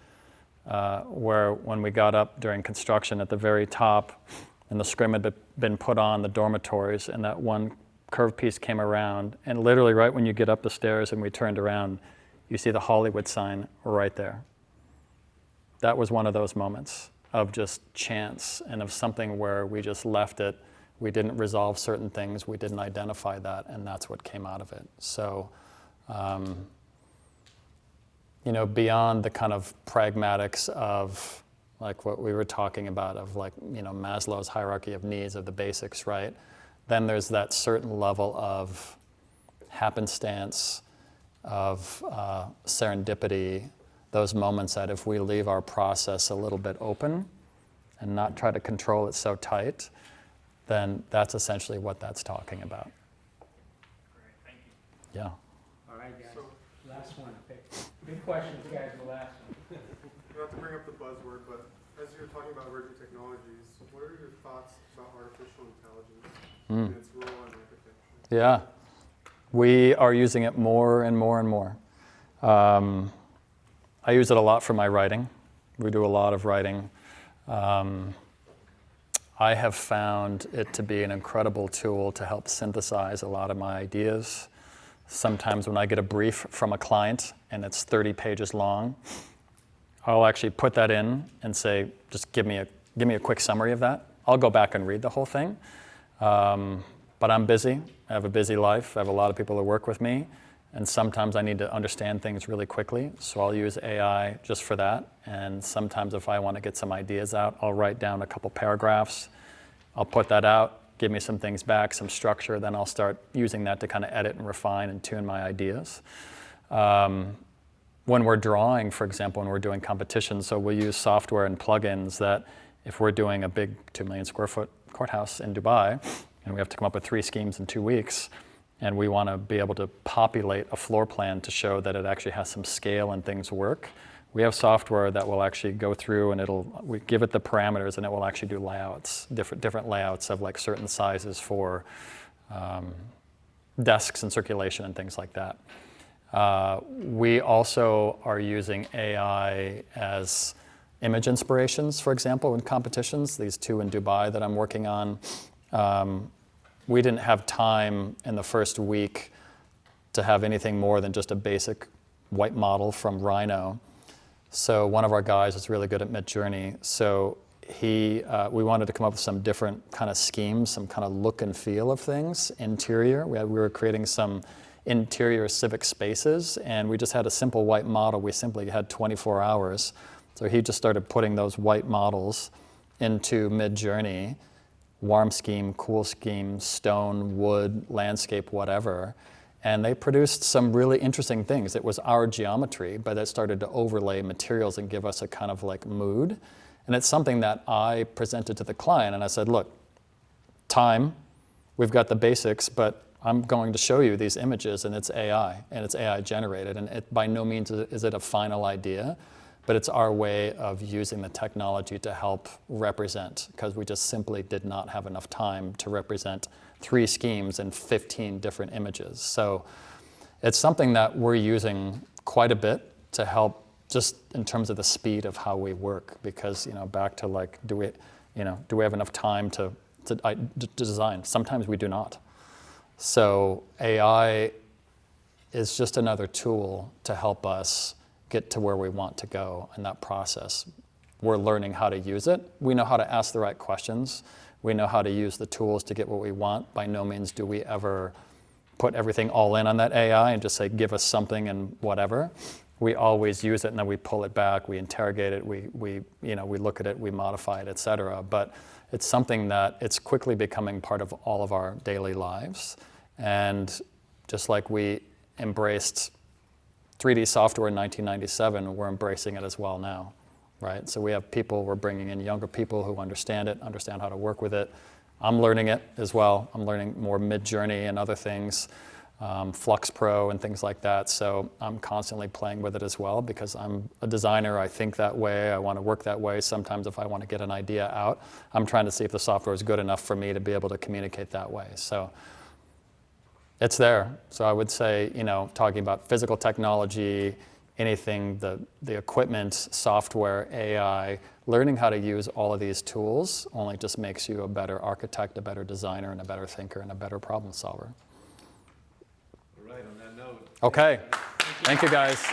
Speaker 1: where when we got up during construction at the very top, and the scrim had been put on the dormitories, and that one curved piece came around, and literally right when you get up the stairs and we turned around, you see the Hollywood sign right there. That was one of those moments of just chance and of something where we just left it. We didn't resolve certain things. We didn't identify that, and that's what came out of it. So, beyond the kind of pragmatics of like what we were talking about of like, Maslow's hierarchy of needs, of the basics, right? Then there's that certain level of happenstance, of serendipity, those moments that if we leave our process a little bit open and not try to control it so tight, then that's essentially what that's talking about.
Speaker 6: Great, thank you.
Speaker 1: Yeah.
Speaker 7: All right, guys, last one. Good questions, guys, the last one.
Speaker 2: Not to bring up the buzzword, but as you're talking about emerging technologies, what are your thoughts about artificial intelligence and its role in architecture?
Speaker 1: Yeah. We are using it more and more and more. I use it a lot for my writing. We do a lot of writing. I have found it to be an incredible tool to help synthesize a lot of my ideas. Sometimes when I get a brief from a client and it's 30 pages long, I'll actually put that in and say, just give me a quick summary of that. I'll go back and read the whole thing. But I'm busy. I have a busy life. I have a lot of people that work with me. And sometimes I need to understand things really quickly. So I'll use AI just for that. And sometimes if I want to get some ideas out, I'll write down a couple paragraphs. I'll put that out, give me some things back, some structure. Then I'll start using that to kind of edit and refine and tune my ideas. When we're drawing, for example, when we're doing competitions, so we'll use software and plugins that if we're doing a big 2 million square foot courthouse in Dubai, and we have to come up with 3 schemes in 2 weeks, and we want to be able to populate a floor plan to show that it actually has some scale and things work, we have software that will actually go through and we give it the parameters and it will actually do layouts, different layouts of like certain sizes for desks and circulation and things like that. We also are using AI as image inspirations, for example, in competitions, these 2 in Dubai that I'm working on. We didn't have time in the first week to have anything more than just a basic white model from Rhino. So one of our guys is really good at Midjourney. So we wanted to come up with some different kind of schemes, some kind of look and feel of things, interior. We were creating some interior civic spaces, and we just had a simple white model. We simply had 24 hours. So he just started putting those white models into Midjourney, warm scheme, cool scheme, stone, wood, landscape, whatever. And they produced some really interesting things. It was our geometry, but it started to overlay materials and give us a kind of like mood. And it's something that I presented to the client, and I said, look, time, we've got the basics, but I'm going to show you these images, and it's AI, and it's AI generated. And it, by no means is it a final idea, but it's our way of using the technology to help represent, because we just simply did not have enough time to represent 3 schemes in 15 different images. So it's something that we're using quite a bit to help just in terms of the speed of how we work, because, back to like, do we have enough time to design? Sometimes we do not. So AI is just another tool to help us get to where we want to go in that process. We're learning how to use it. We know how to ask the right questions. We know how to use the tools to get what we want. By no means do we ever put everything all in on that AI and just say, give us something and whatever. We always use it, and then we pull it back, we interrogate it, we look at it, we modify it, et cetera. But it's something that it's quickly becoming part of all of our daily lives. And just like we embraced 3D software in 1997, we're embracing it as well now, right? So we have people, we're bringing in younger people who understand it, understand how to work with it. I'm learning it as well. I'm learning more Mid-Journey and other things, Flux Pro and things like that. So I'm constantly playing with it as well, because I'm a designer. I think that way. I want to work that way. Sometimes if I want to get an idea out, I'm trying to see if the software is good enough for me to be able to communicate that way. So it's there. So I would say, talking about physical technology, anything, the equipment, software, AI, learning how to use all of these tools only just makes you a better architect, a better designer, and a better thinker, and a better problem solver.
Speaker 8: All right, on that note.
Speaker 1: Okay. Thank you, guys.